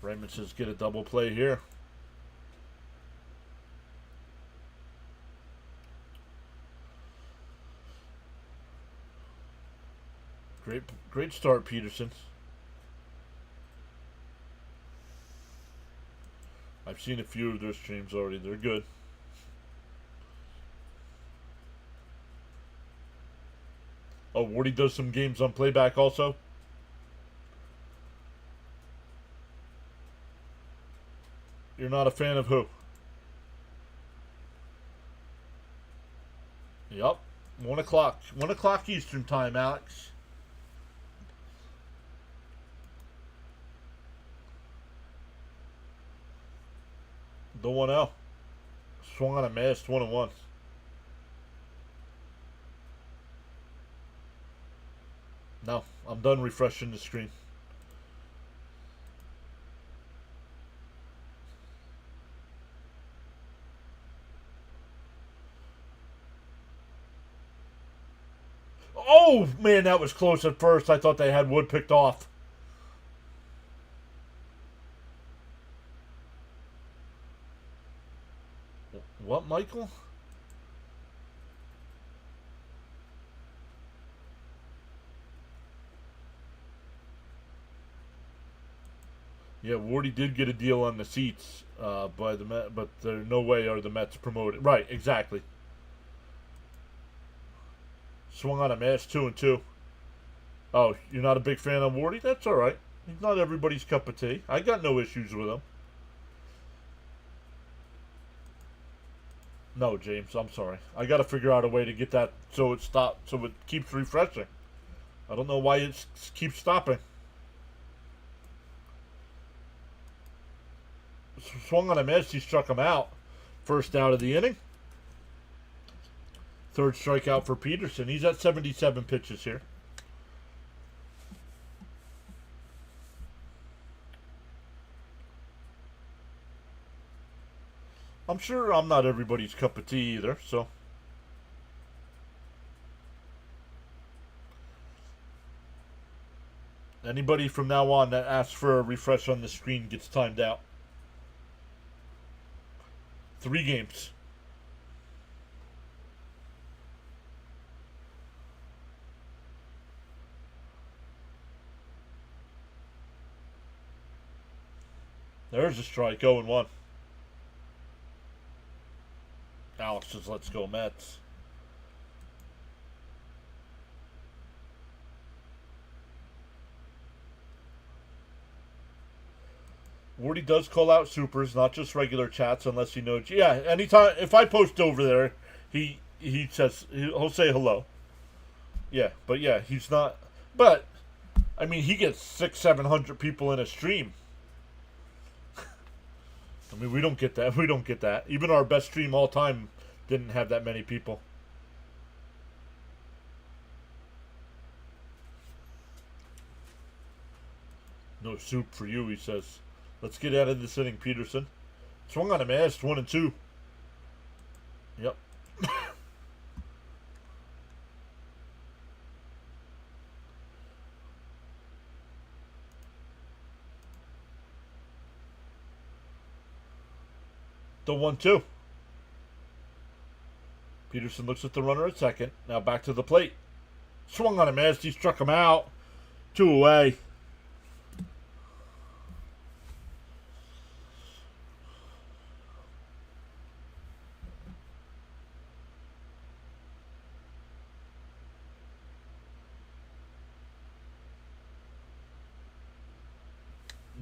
Raymond says get a double play here. Great start, Peterson. I've seen a few of their streams already. They're good. Oh, Wardy does some games on playback also. You're not a fan of who? Yup. 1 o'clock. 1 o'clock Eastern time, Alex. The 1-0. Swung on a miss, 1-1. No, I'm done refreshing the screen. Oh, man, that was close at first. I thought they had Wood picked off. What, Michael? Yeah, Wardy did get a deal on the seats by the Mets, but there's no way are the Mets promoted. Right, exactly. Swung on a miss, 2-2. Oh, you're not a big fan of Wardy? That's all right. He's not everybody's cup of tea. I got no issues with him. No, James, I'm sorry. I got to figure out a way to get that so it stops, so it keeps refreshing. I don't know why it keeps stopping. Swung on a miss. He struck him out. First out of the inning. Third strikeout for Peterson. He's at 77 pitches here. I'm sure I'm not everybody's cup of tea either, so. Anybody from now on that asks for a refresh on the screen gets timed out. 3 games. There's a strike, 0-1. Alex says, let's go Mets. Wardy does call out supers, not just regular chats, unless he knows. Yeah, anytime if I post over there, he says he'll say hello. Yeah, but yeah, he's not. But I mean, he gets 600-700 people in a stream. I mean, we don't get that. We don't get that. Even our best stream all time didn't have that many people. No soup for you, he says. Let's get out of this inning, Peterson. Swung on a miss, 1-2. Yep. The 1-2. Peterson looks at the runner at second. Now back to the plate. Swung on a miss. He struck him out. 2 away.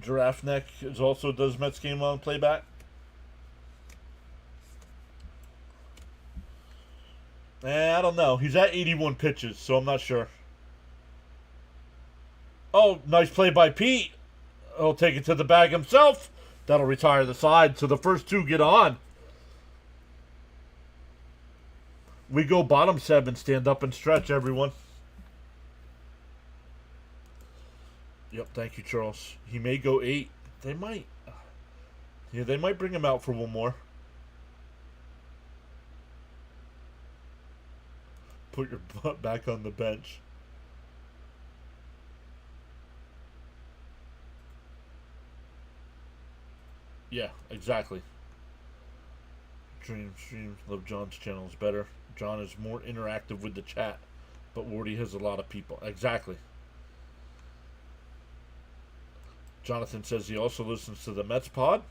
Giraffe Neck is also does Mets game on playback. I don't know. He's at 81 pitches, so I'm not sure. Oh, nice play by Pete. He'll take it to the bag himself. That'll retire the side. So the first two get on. We go bottom 7. Stand up and stretch, everyone. Yep, thank you, Charles. He may go 8. They might. Yeah, they might bring him out for one more. Put your butt back on the bench. Yeah, exactly. Streams, love John's channel is better. John is more interactive with the chat, but Wardy has a lot of people. Exactly. Jonathan says he also listens to the Mets pod.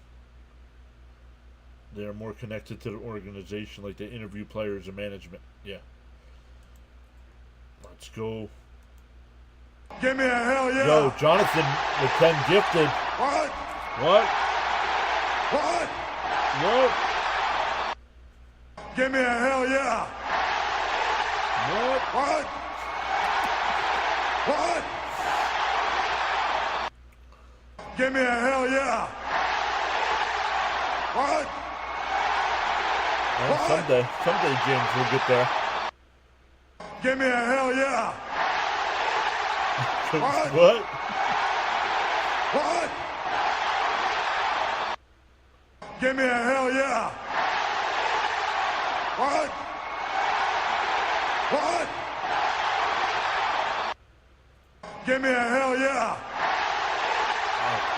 They are more connected to the organization, like they interview players and management. Yeah. Let's go. Give me a hell yeah. Yo, Jonathan, the 10 gifted. What? What? What? What? Give me a hell yeah. What? What? What? Give me a hell yeah. What? Well, someday James will get there. Give me a hell yeah. What? What? What? Give me a hell yeah. What? What? Give me a hell yeah.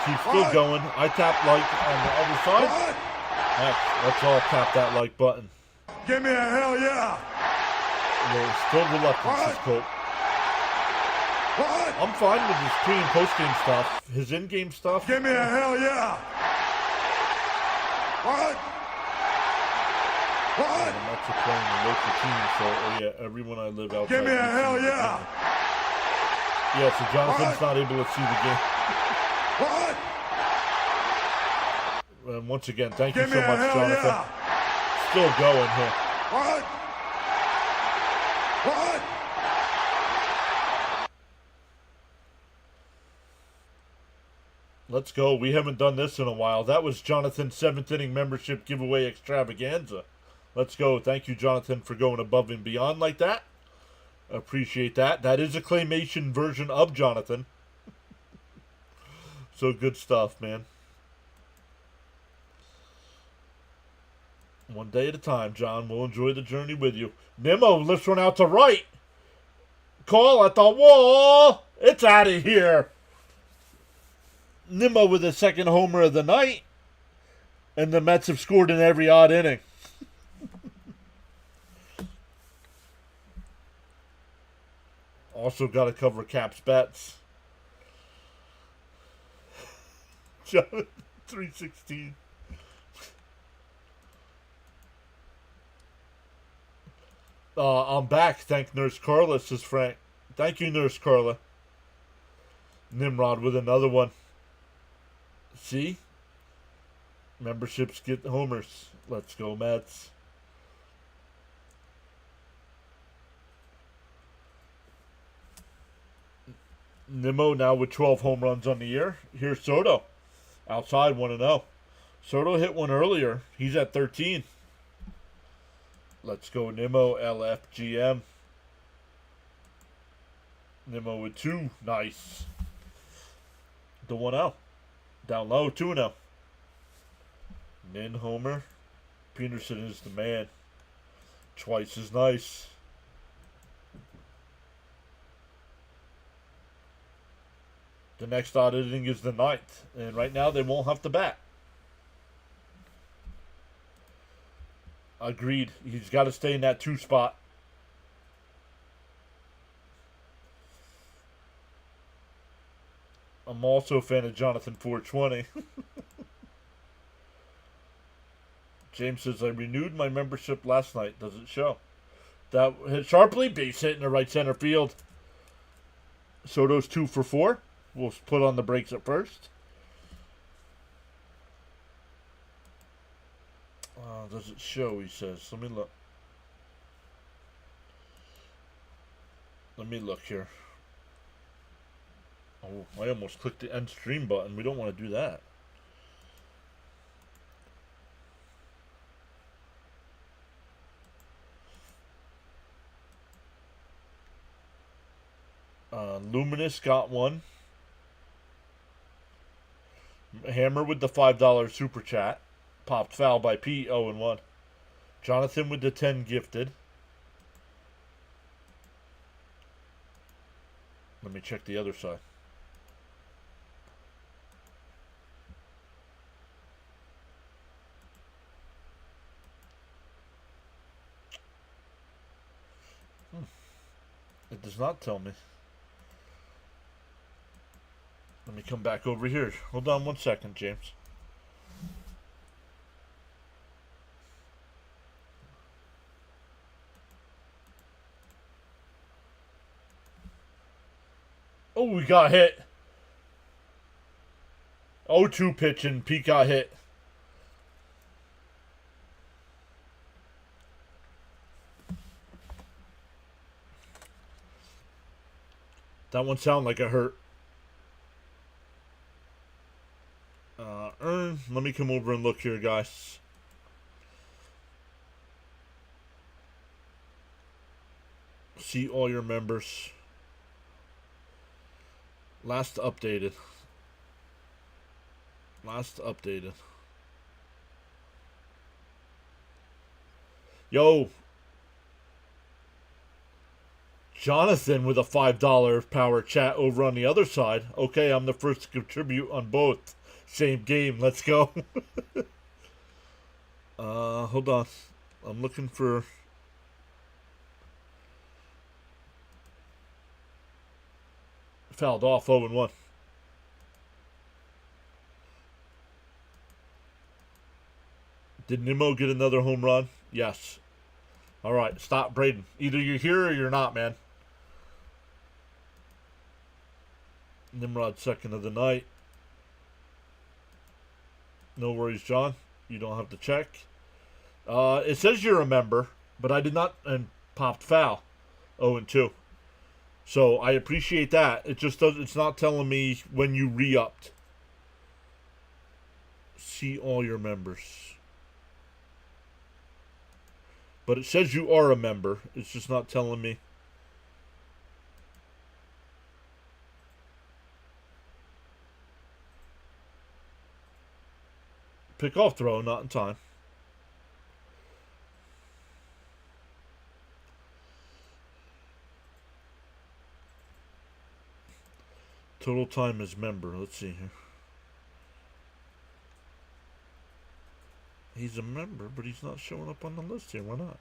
He's still going. I tap like on the other side. What? Heck, let's all tap that like button. Give me a hell yeah. There's still reluctance, his coat. What? I'm fine with his pre and post game stuff. His in game stuff. Give me a hell yeah. What? What? The Mets are playing the local team, so oh yeah, everyone I live outside. Give me a hell yeah. Yeah, so Jonathan's not able to see the game. What? And once again, thank you Give so me a much, hell Jonathan. yeah. Still going here. What? What? Let's go. We haven't done this in a while. That was Jonathan's 7th inning membership giveaway extravaganza. Let's go. Thank you, Jonathan, for going above and beyond like that. Appreciate that. That is a claymation version of Jonathan. So good stuff, man. One day at a time, John. We'll enjoy the journey with you. Nimmo lifts one out to right. Call at the wall. It's out of here. Nimmo with his second homer of the night. And the Mets have scored in every odd inning. Also got to cover Cap's bets. John, 316. I'm back. Thank Nurse Carla, says Frank. Thank you, Nurse Carla. Nimrod with another one. See? Memberships get homers. Let's go, Mets. Nimmo now with 12 home runs on the year. Here's Soto. Outside 1-0. Soto hit one earlier. He's at 13. Let's go, Nimmo, LFGM. Nimmo with 2. Nice. The 1-0. Down low, 2-0. Nin homer. Peterson is the man. Twice as nice. The next odd inning is the 9th. And right now they won't have to bat. Agreed. He's got to stay in that 2 spot. I'm also a fan of Jonathan 420. James says, I renewed my membership last night. Does it show? That hit sharply. Base hit in the right center field. Soto's 2 for 4. We'll put on the brakes at first. Does it show? He says. Let me look. Let me look here. Oh, I almost clicked the end stream button. We don't want to do that. Luminous got one. Hammer with the $5 super chat. Popped foul by Pete, 0-1. Jonathan with the 10 gifted. Let me check the other side. It does not tell me. Let me come back over here. Hold on 1 second, James. Oh, we got hit. 0-2 pitch and Pete got hit. That one sounded like it hurt. Let me come over and look here, guys. See all your members. Last updated. Yo. Jonathan with a $5 power chat over on the other side. Okay, I'm the first to contribute on both. Same game. Let's go. Hold on. I'm looking for... Fouled off 0-1. Did Nimmo get another home run? Yes. All right, stop, Braden. Either you're here or you're not, man. Nimrod second of the night. No worries, John. You don't have to check. It says you're a member, but I did not, and popped foul. 0-2. So I appreciate that. It just does. It's not telling me when you re-upped. See all your members. But it says you are a member. It's just not telling me. Pick-off throw, not in time. Total time is member. Let's see here. He's a member, but he's not showing up on the list here. Why not?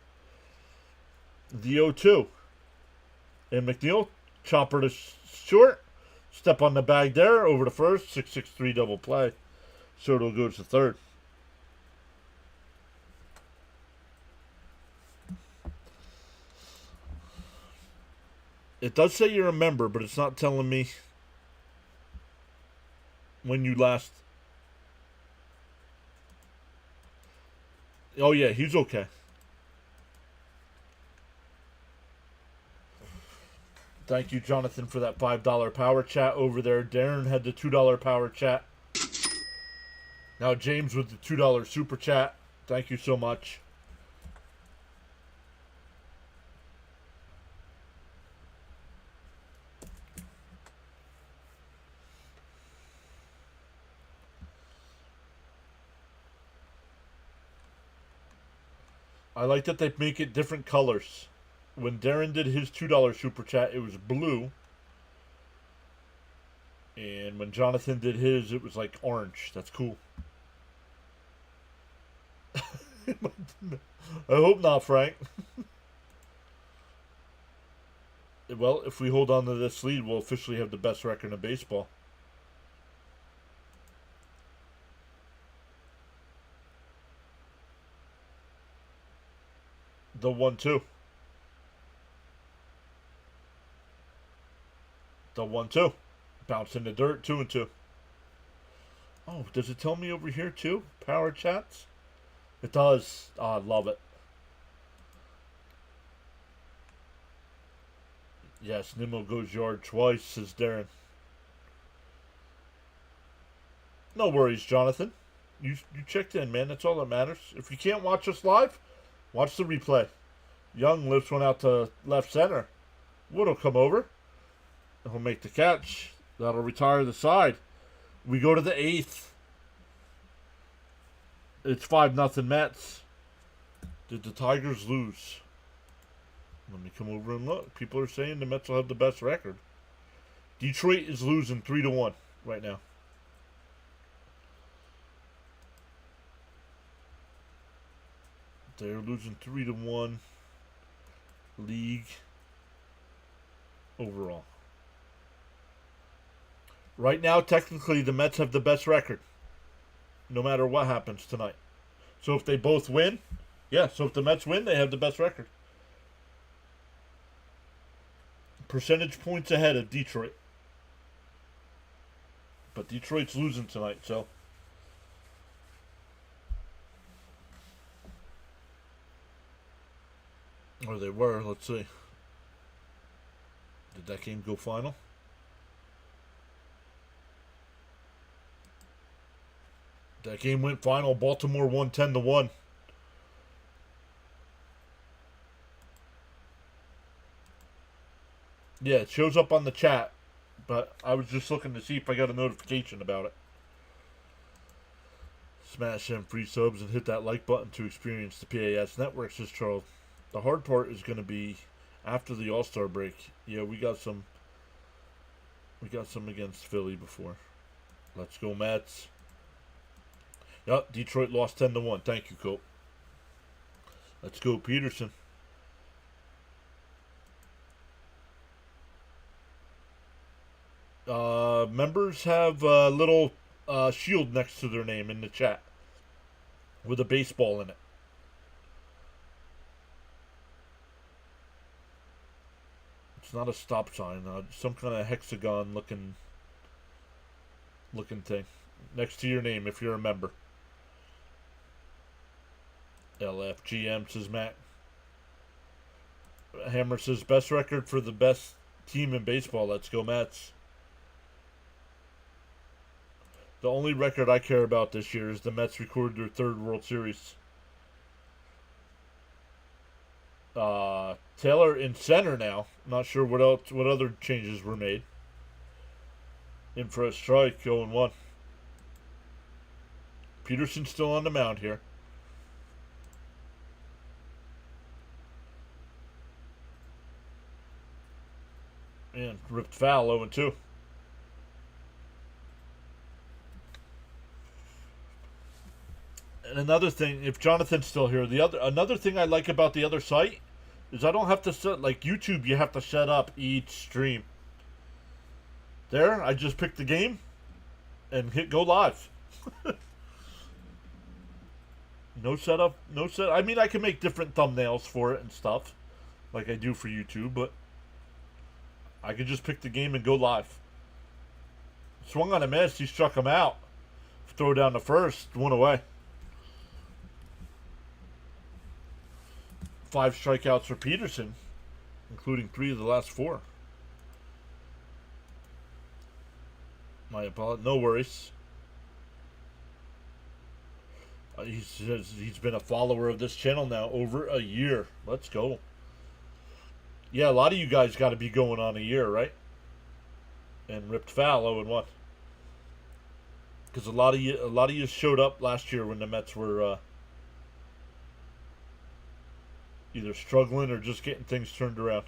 The 0-2. And McNeil, chopper to short. Step on the bag there. Over to first. 6-6-3 double play. Soto goes to third. It does say you're a member, but it's not telling me when you last... Oh, yeah, he's okay. Thank you, Jonathan, for that $5 power chat over there. Darren had the $2 power chat. Now James with the $2 super chat. Thank you so much. I like that they make it different colors. When Darren did his $2 super chat, it was blue. And when Jonathan did his, it was like orange. That's cool. I hope not, Frank. Well, if we hold on to this lead, we'll officially have the best record in baseball. The 1-2. The 1-2. Bounce in the dirt. 2-2. Oh, does it tell me over here too? Power chats? It does. Oh, I love it. Yes, Nimmo goes yard twice, says Darren. No worries, Jonathan. You checked in, man. That's all that matters. If you can't watch us live, watch the replay. Young lifts one out to left center. Wood will come over. He'll make the catch. That'll retire the side. We go to the 8th. It's 5-0 Mets. Did the Tigers lose? Let me come over and look. People are saying the Mets will have the best record. Detroit is losing 3-1 right now. They're losing 3-1 league overall. Right now, technically, the Mets have the best record, no matter what happens tonight. So if they both win, so if the Mets win, they have the best record. Percentage points ahead of Detroit. But Detroit's losing tonight, so. Or they were, let's see. Did that game go final? That game went final. Baltimore won 10-1. Yeah, it shows up on the chat, but I was just looking to see if I got a notification about it. Smash them free subs and hit that like button to experience the PAS network, says Charles. The hard part is going to be after the All-Star break. Yeah, we got some against Philly before. Let's go, Mets. Yep, Detroit lost 10-1. Thank you, Cope. Let's go, Peterson. Members have a little shield next to their name in the chat with a baseball in it. It's not a stop sign. Some kind of hexagon looking thing next to your name if you're a member. LFGM, says Matt. Hammer says best record for the best team in baseball. Let's go, Mets. The only record I care about this year is the Mets recorded their 3rd World Series. Taylor in center now. Not sure what other changes were made. In for a strike, 0-1. Peterson's still on the mound here. And ripped foul, 0-2. And another thing, if Jonathan's still here, another thing I like about the other site is I don't have to set, like YouTube, you have to set up each stream. There, I just pick the game and hit go live. No setup, I mean, I can make different thumbnails for it and stuff, like I do for YouTube, but I can just pick the game and go live. Swung on a miss, he struck him out. Throw down the first, 1 away. 5 strikeouts for Peterson, including 3 of the last 4. My apologies. No worries. He's been a follower of this channel now over a year. Let's go. Yeah, a lot of you guys got to be going on a year, right? And ripped foul, 0-1. Because a lot of you showed up last year when the Mets were either struggling or just getting things turned around.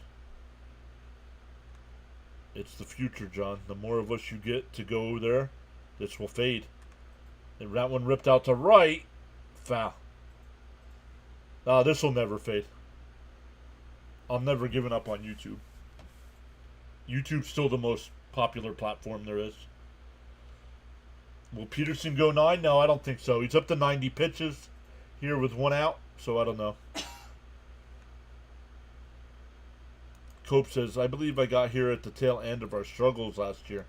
It's the future, John. The more of us you get to go there, this will fade. And that one ripped out to right. Foul. This will never fade. I'm never giving up on YouTube. YouTube's still the most popular platform there is. Will Peterson go 9? No, I don't think so. He's up to 90 pitches here with 1 out, so I don't know. Cope says, I believe I got here at the tail end of our struggles last year.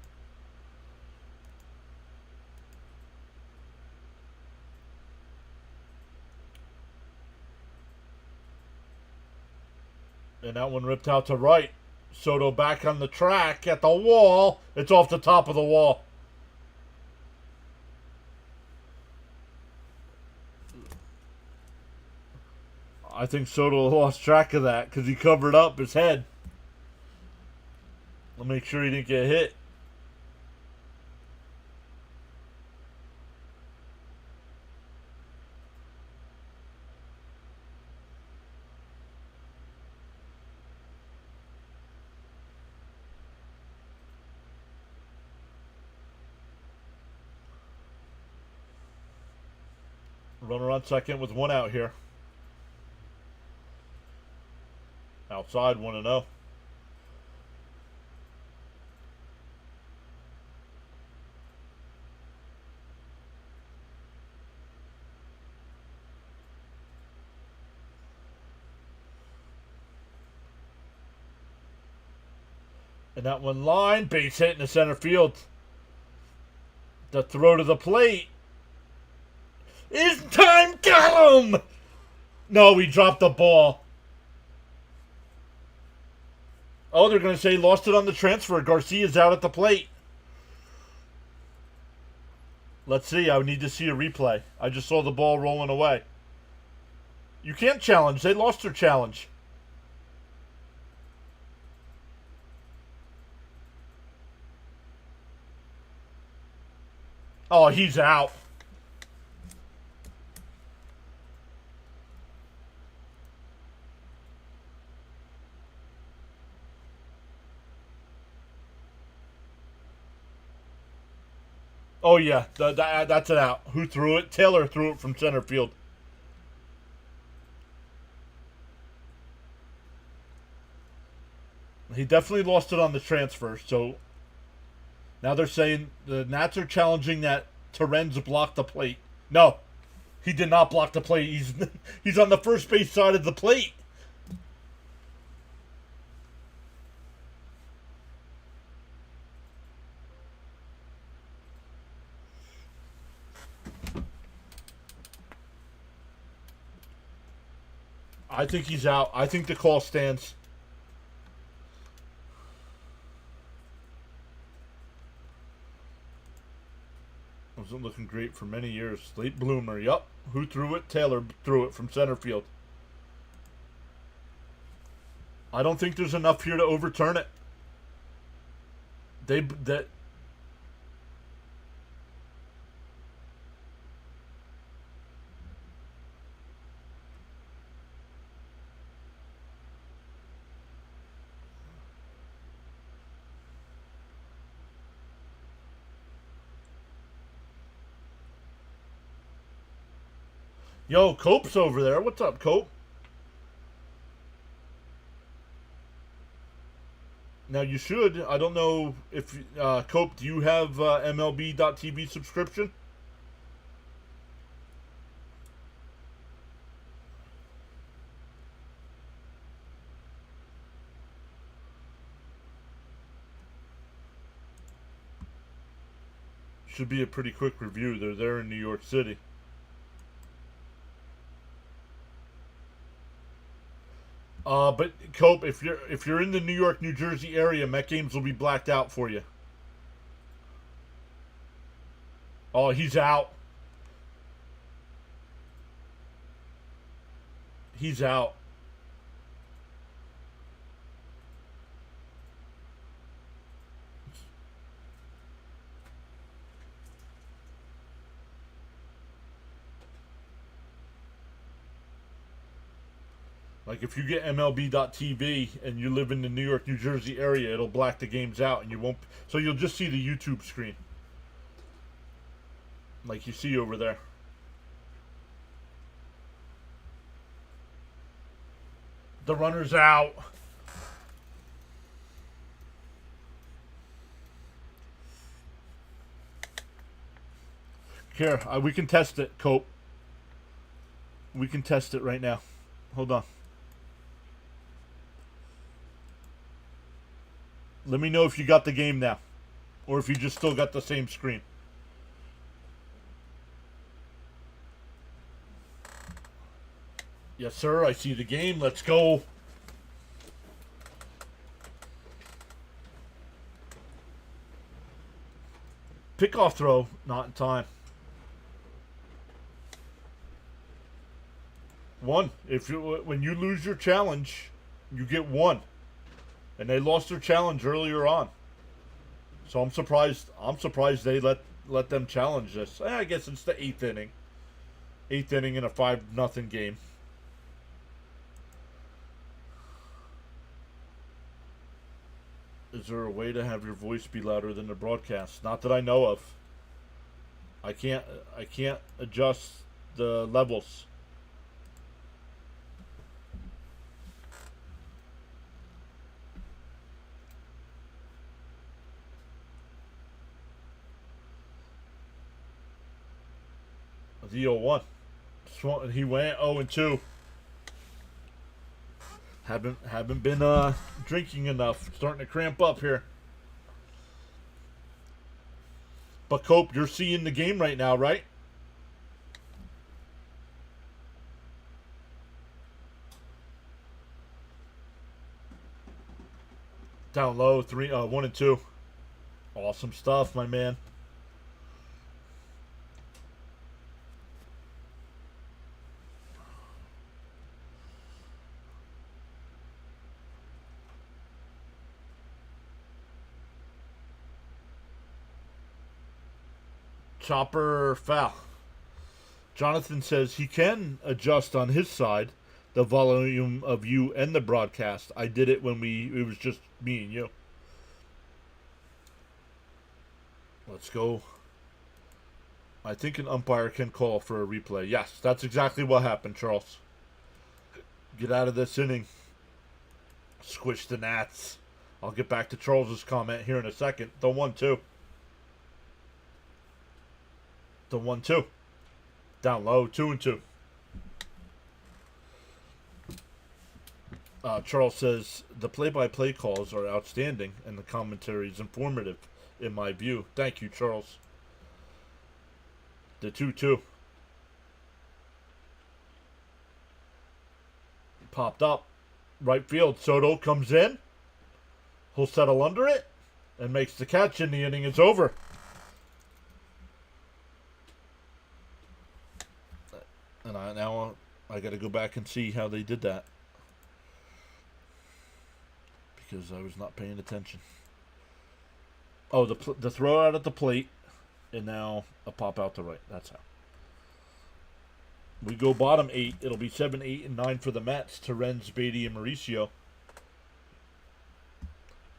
And that one ripped out to right. Soto back on the track at the wall. It's off the top of the wall. I think Soto lost track of that because he covered up his head. I'll make sure he didn't get hit. Runner on second with one out here. Outside 1-0. And that one line, base hit in the center field. The throw to the plate. Is time, got him! No, he dropped the ball. Oh, they're going to say he lost it on the transfer. Garcia's out at the plate. Let's see. I need to see a replay. I just saw the ball rolling away. You can't challenge. They lost their challenge. Oh, he's out. Oh, yeah. That's it out. Who threw it? Taylor threw it from center field. He definitely lost it on the transfer, so now they're saying the Nats are challenging that Terenz blocked the plate. No, he did not block the plate. He's on the first base side of the plate. I think he's out. I think the call stands. Wasn't looking great for many years. Late bloomer. Yup. Who threw it? Taylor threw it from center field. I don't think there's enough here to overturn it. Yo, Cope's over there. What's up, Cope? Now you should. I don't know if Cope. Do you have MLB.TV subscription? Should be a pretty quick review. They're there in New York City. But Cope, if you're in the New York, New Jersey area, Met games will be blacked out for you. Oh, he's out. He's out. Like, if you get MLB.TV and you live in the New York, New Jersey area, it'll black the games out and you won't... So you'll just see the YouTube screen. Like you see over there. The runner's out. Here, we can test it, Cope. We can test it right now. Hold on. Let me know if you got the game now. Or if you just still got the same screen. Yes, sir. I see the game. Let's go. Pickoff throw, not in time. 1. When you lose your challenge, you get 1. And they lost their challenge earlier on. So I'm surprised they let them challenge this. I guess it's the 8th inning. 8th inning in a 5-0 game. Is there a way to have your voice be louder than the broadcast? Not that I know of. I can't adjust the levels. The 0-1. He went 0-2. Haven't been drinking enough. Starting to cramp up here. But Cope, you're seeing the game right now, right? Down low, 1-2. Awesome stuff, my man. Chopper foul. Jonathan says he can adjust on his side the volume of you and the broadcast. I did it when it was just me and you. Let's go. I think an umpire can call for a replay. Yes, that's exactly what happened, Charles. Get out of this inning. Squish the gnats. I'll get back to Charles's comment here in a second. The 1-2. The 1-2. Down low, 2-2. Charles says the play-by-play calls are outstanding and the commentary is informative, in my view. Thank you, Charles. The 2-2. Popped up. Right field. Soto comes in. He'll settle under it and makes the catch, and the inning is over. And now I got to go back and see how they did that, because I was not paying attention. Oh, the throw out at the plate, and now a pop out to right. That's how. We go bottom 8. It'll be 7, 8, and 9 for the Mets. Terrence, Beatty, and Mauricio.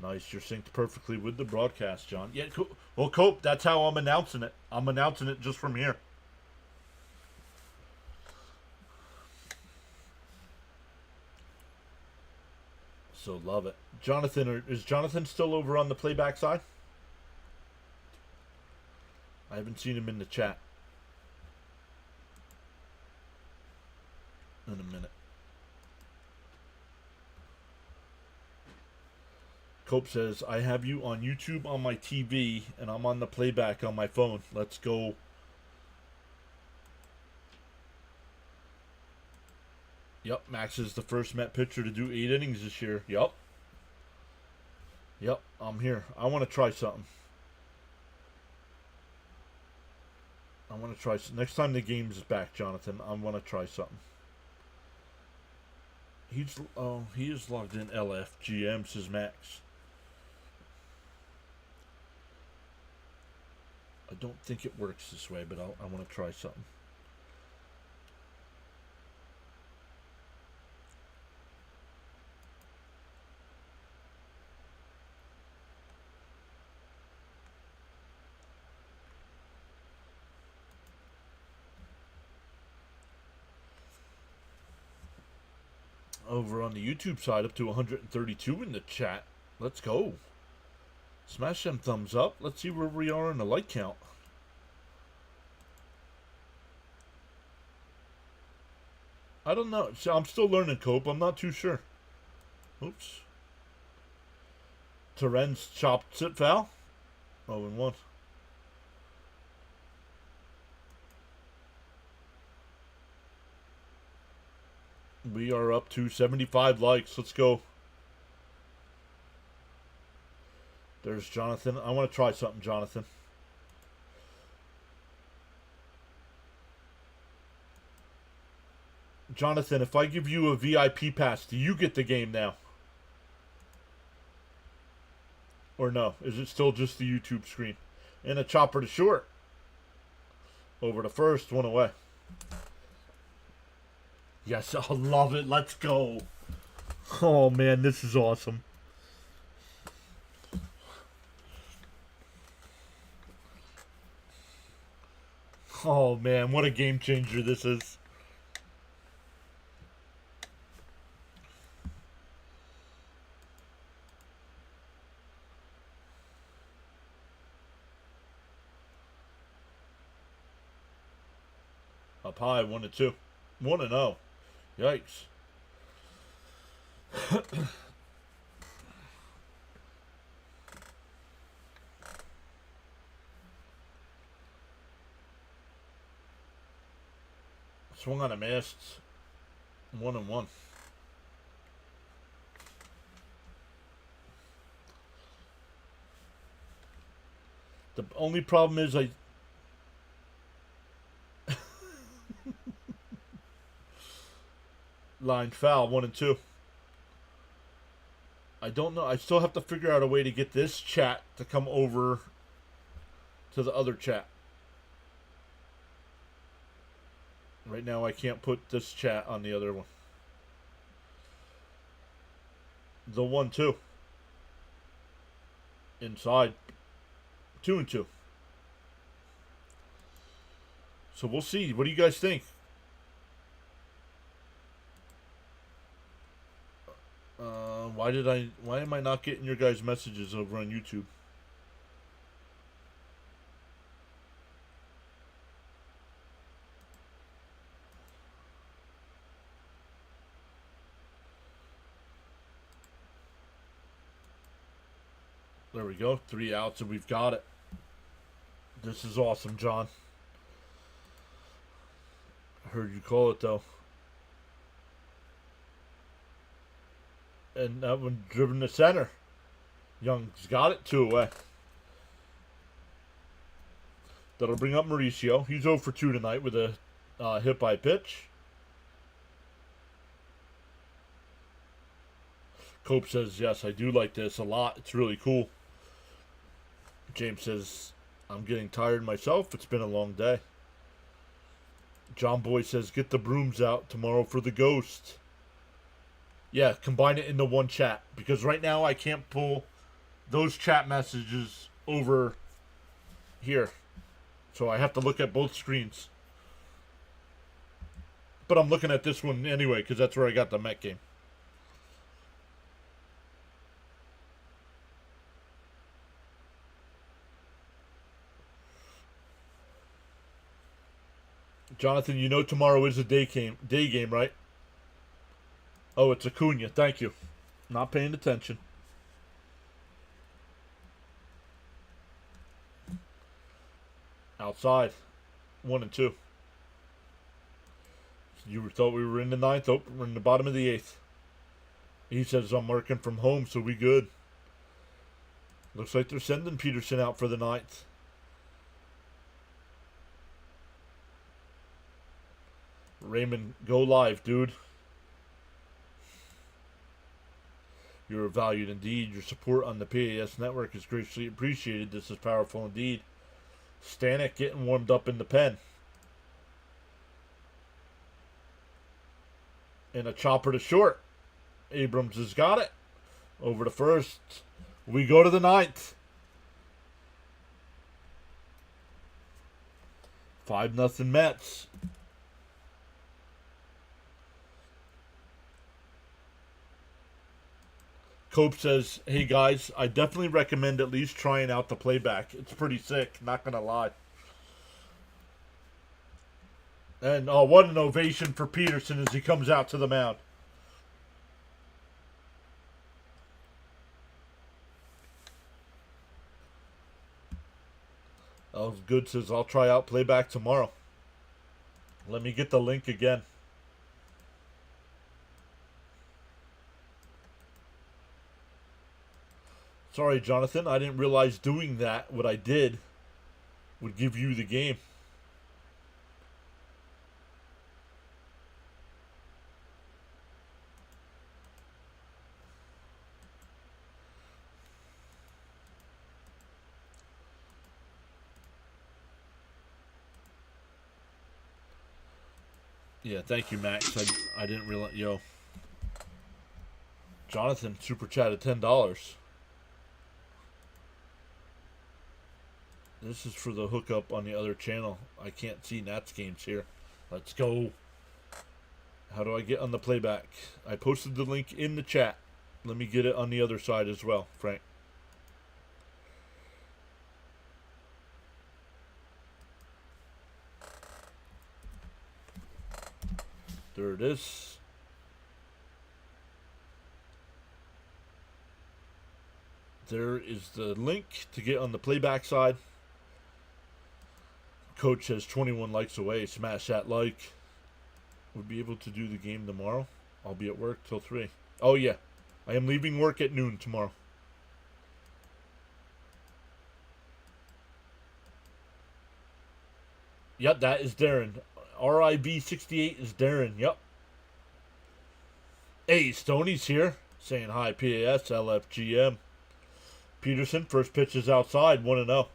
Nice. You're synced perfectly with the broadcast, John. Yeah, well, Cope, that's how I'm announcing it. I'm announcing it just from here. So love it. Jonathan, is Jonathan still over on the playback side? I haven't seen him in the chat in a minute. Cope says, I have you on YouTube on my TV, and I'm on the playback on my phone. Let's go. Yep, Max is the first Met pitcher to do 8 innings this year. Yep, I'm here. I want to try something. Next time the game is back, Jonathan, I want to try something. He is logged in LFGM, says Max. I don't think it works this way, but I want to try something. Over on the YouTube side, up to 132 in the chat. Let's go. Smash them thumbs up. Let's see where we are in the like count. I don't know. I'm still learning, Cope. I'm not too sure. Oops. Terrence chopped it foul. 0-1. We are up to 75 likes. Let's go. There's Jonathan. I want to try something, Jonathan. Jonathan, if I give you a VIP pass, do you get the game now? Or no? Is it still just the YouTube screen? And a chopper to short. Over to first, one away. Yes, I love it. Let's go. Oh, man, this is awesome. Oh, man, what a game changer this is. Up high, 1-2. 1-0. Yikes. Swung on a missed. 1-1. The only problem is line foul, 1-2. I don't know. I still have to figure out a way to get this chat to come over to the other chat. Right now, I can't put this chat on the other one. The 1-2. Inside. 2-2. So we'll see. What do you guys think? Why am I not getting your guys' messages over on YouTube? There we go. 3 outs and we've got it. This is awesome, John. I heard you call it, though. And that one driven to center. Young's got it, 2 away. That'll bring up Mauricio. He's 0 for 2 tonight with a hit by pitch. Cope says, yes, I do like this a lot. It's really cool. James says, I'm getting tired myself. It's been a long day. John Boy says, get the brooms out tomorrow for the ghost. Yeah, combine it into one chat. Because right now I can't pull those chat messages over here. So I have to look at both screens. But I'm looking at this one anyway, because that's where I got the Met game. Jonathan, you know tomorrow is a day game, right? Oh, it's Acuna. Thank you. Not paying attention. Outside. 1-2. You thought we were in the 9th? Oh, we're in the bottom of the 8th. He says, I'm working from home, so we good. Looks like they're sending Peterson out for the 9th. Raymond, go live, dude. You're valued indeed. Your support on the PAS network is greatly appreciated. This is powerful indeed. Stanek getting warmed up in the pen. And a chopper to short. Abrams has got it. Over to first. We go to the 9th. 5-0 Mets. Cope says, hey guys, I definitely recommend at least trying out the playback. It's pretty sick, not going to lie. And what an ovation for Peterson as he comes out to the mound. Good says, I'll try out playback tomorrow. Let me get the link again. Sorry, Jonathan. I didn't realize doing that, what I did, would give you the game. Yeah, thank you, Max. I didn't realize. Yo, Jonathan super chatted $10. This is for the hookup on the other channel. I can't see Nats games here. Let's go. How do I get on the playback? I posted the link in the chat. Let me get it on the other side as well, Frank. There it is. There is the link to get on the playback side. Coach has 21 likes away. Smash that like. We'll be able to do the game tomorrow. I'll be at work till 3. Oh, yeah. I am leaving work at noon tomorrow. Yep, that is Darren. RIB68 is Darren. Yep. Hey, Stoney's here. Saying hi, PAS, LFGM. Peterson, first pitch is outside, 1-0.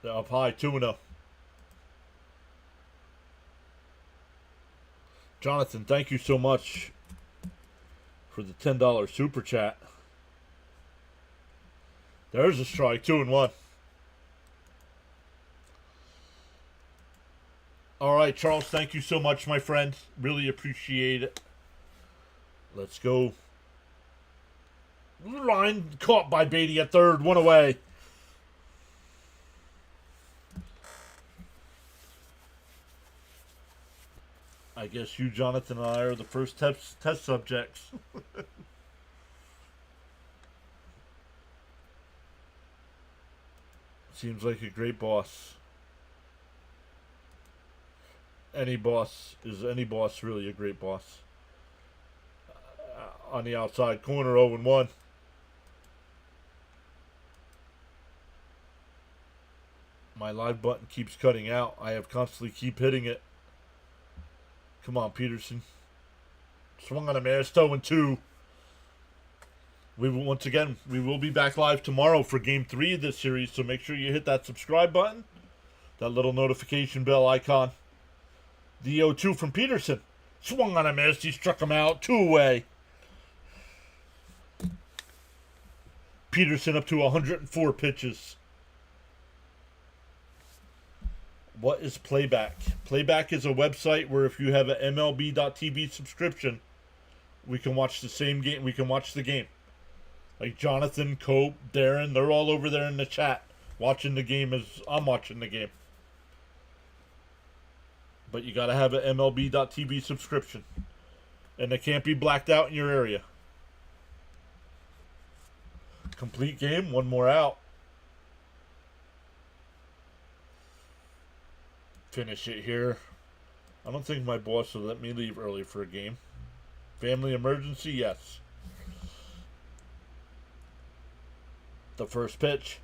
Up high, 2-0. Jonathan, thank you so much for the $10 super chat. There's a strike, 2-1. All right, Charles, thank you so much, my friend. Really appreciate it. Let's go. Line caught by Beatty at third, 1 away. I guess you, Jonathan, and I are the first test subjects. Seems like a great boss. Any boss really a great boss. On the outside corner, 0-1. My live button keeps cutting out. I have constantly keep hitting it. Come on, Peterson. Swung on a miss, 0-2. We will be back live tomorrow for Game 3 of this series, so make sure you hit that subscribe button, that little notification bell icon. The 0-2 from Peterson. Swung on a miss, he struck him out, 2 away. Peterson up to 104 pitches. What is Playback? Playback is a website where if you have an MLB.TV subscription, we can watch the same game. We can watch the game. Like Jonathan, Cope, Darren, they're all over there in the chat watching the game as I'm watching the game. But you got to have an MLB.TV subscription. And it can't be blacked out in your area. Complete game, 1 more out. Finish it here. I don't think my boss will let me leave early for a game. Family emergency, yes. The first pitch.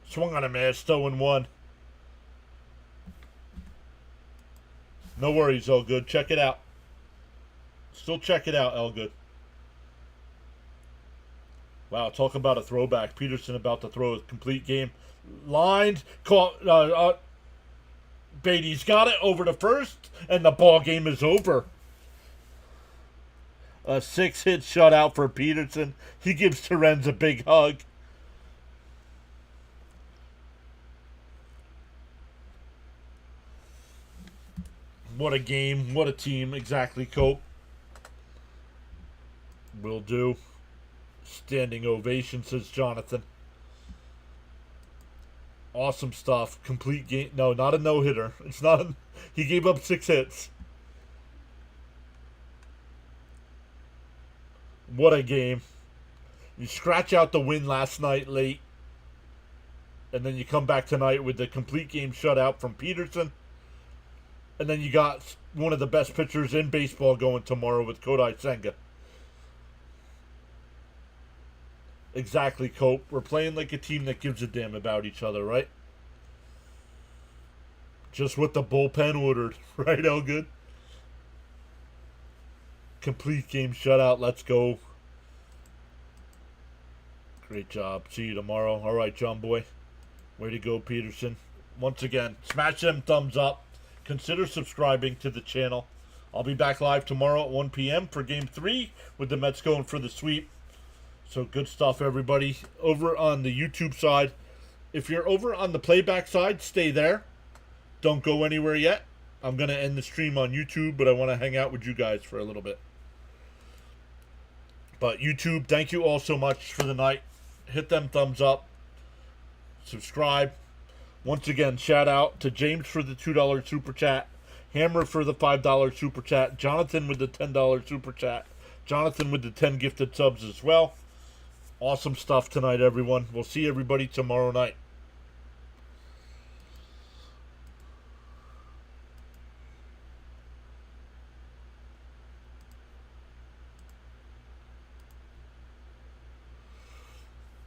Swung on a miss, 0-1. No worries, Elgood. Check it out. Still check it out, Elgood. Wow, talk about a throwback. Peterson about to throw a complete game. Lined, caught, Beatty's got it over to first, and the ball game is over. A 6-hit shutout for Peterson. He gives Terens a big hug. What a game. What a team. Exactly, Cope. Will do. Standing ovation, says Jonathan. Awesome stuff. Complete game. No, not a no-hitter. It's not a... He gave up 6 hits. What a game. You scratch out the win last night late. And then you come back tonight with the complete game shutout from Peterson. And then you got one of the best pitchers in baseball going tomorrow with Kodai Senga. Exactly, Cope. We're playing like a team that gives a damn about each other, right? Just what the bullpen ordered. Right, Elgood? Complete game shutout. Let's go. Great job. See you tomorrow. All right, John Boy. Way to go, Peterson. Once again, smash them thumbs up. Consider subscribing to the channel. I'll be back live tomorrow at 1 p.m. for Game 3 with the Mets going for the sweep. So good stuff, everybody. Over on the YouTube side, if you're over on the playback side, stay there. Don't go anywhere yet. I'm going to end the stream on YouTube, but I want to hang out with you guys for a little bit. But YouTube, thank you all so much for the night. Hit them thumbs up. Subscribe. Once again, shout out to James for the $2 super chat. Hammer for the $5 super chat. Jonathan with the $10 super chat. Jonathan with the 10 gifted subs as well. Awesome stuff tonight, everyone. We'll see everybody tomorrow night.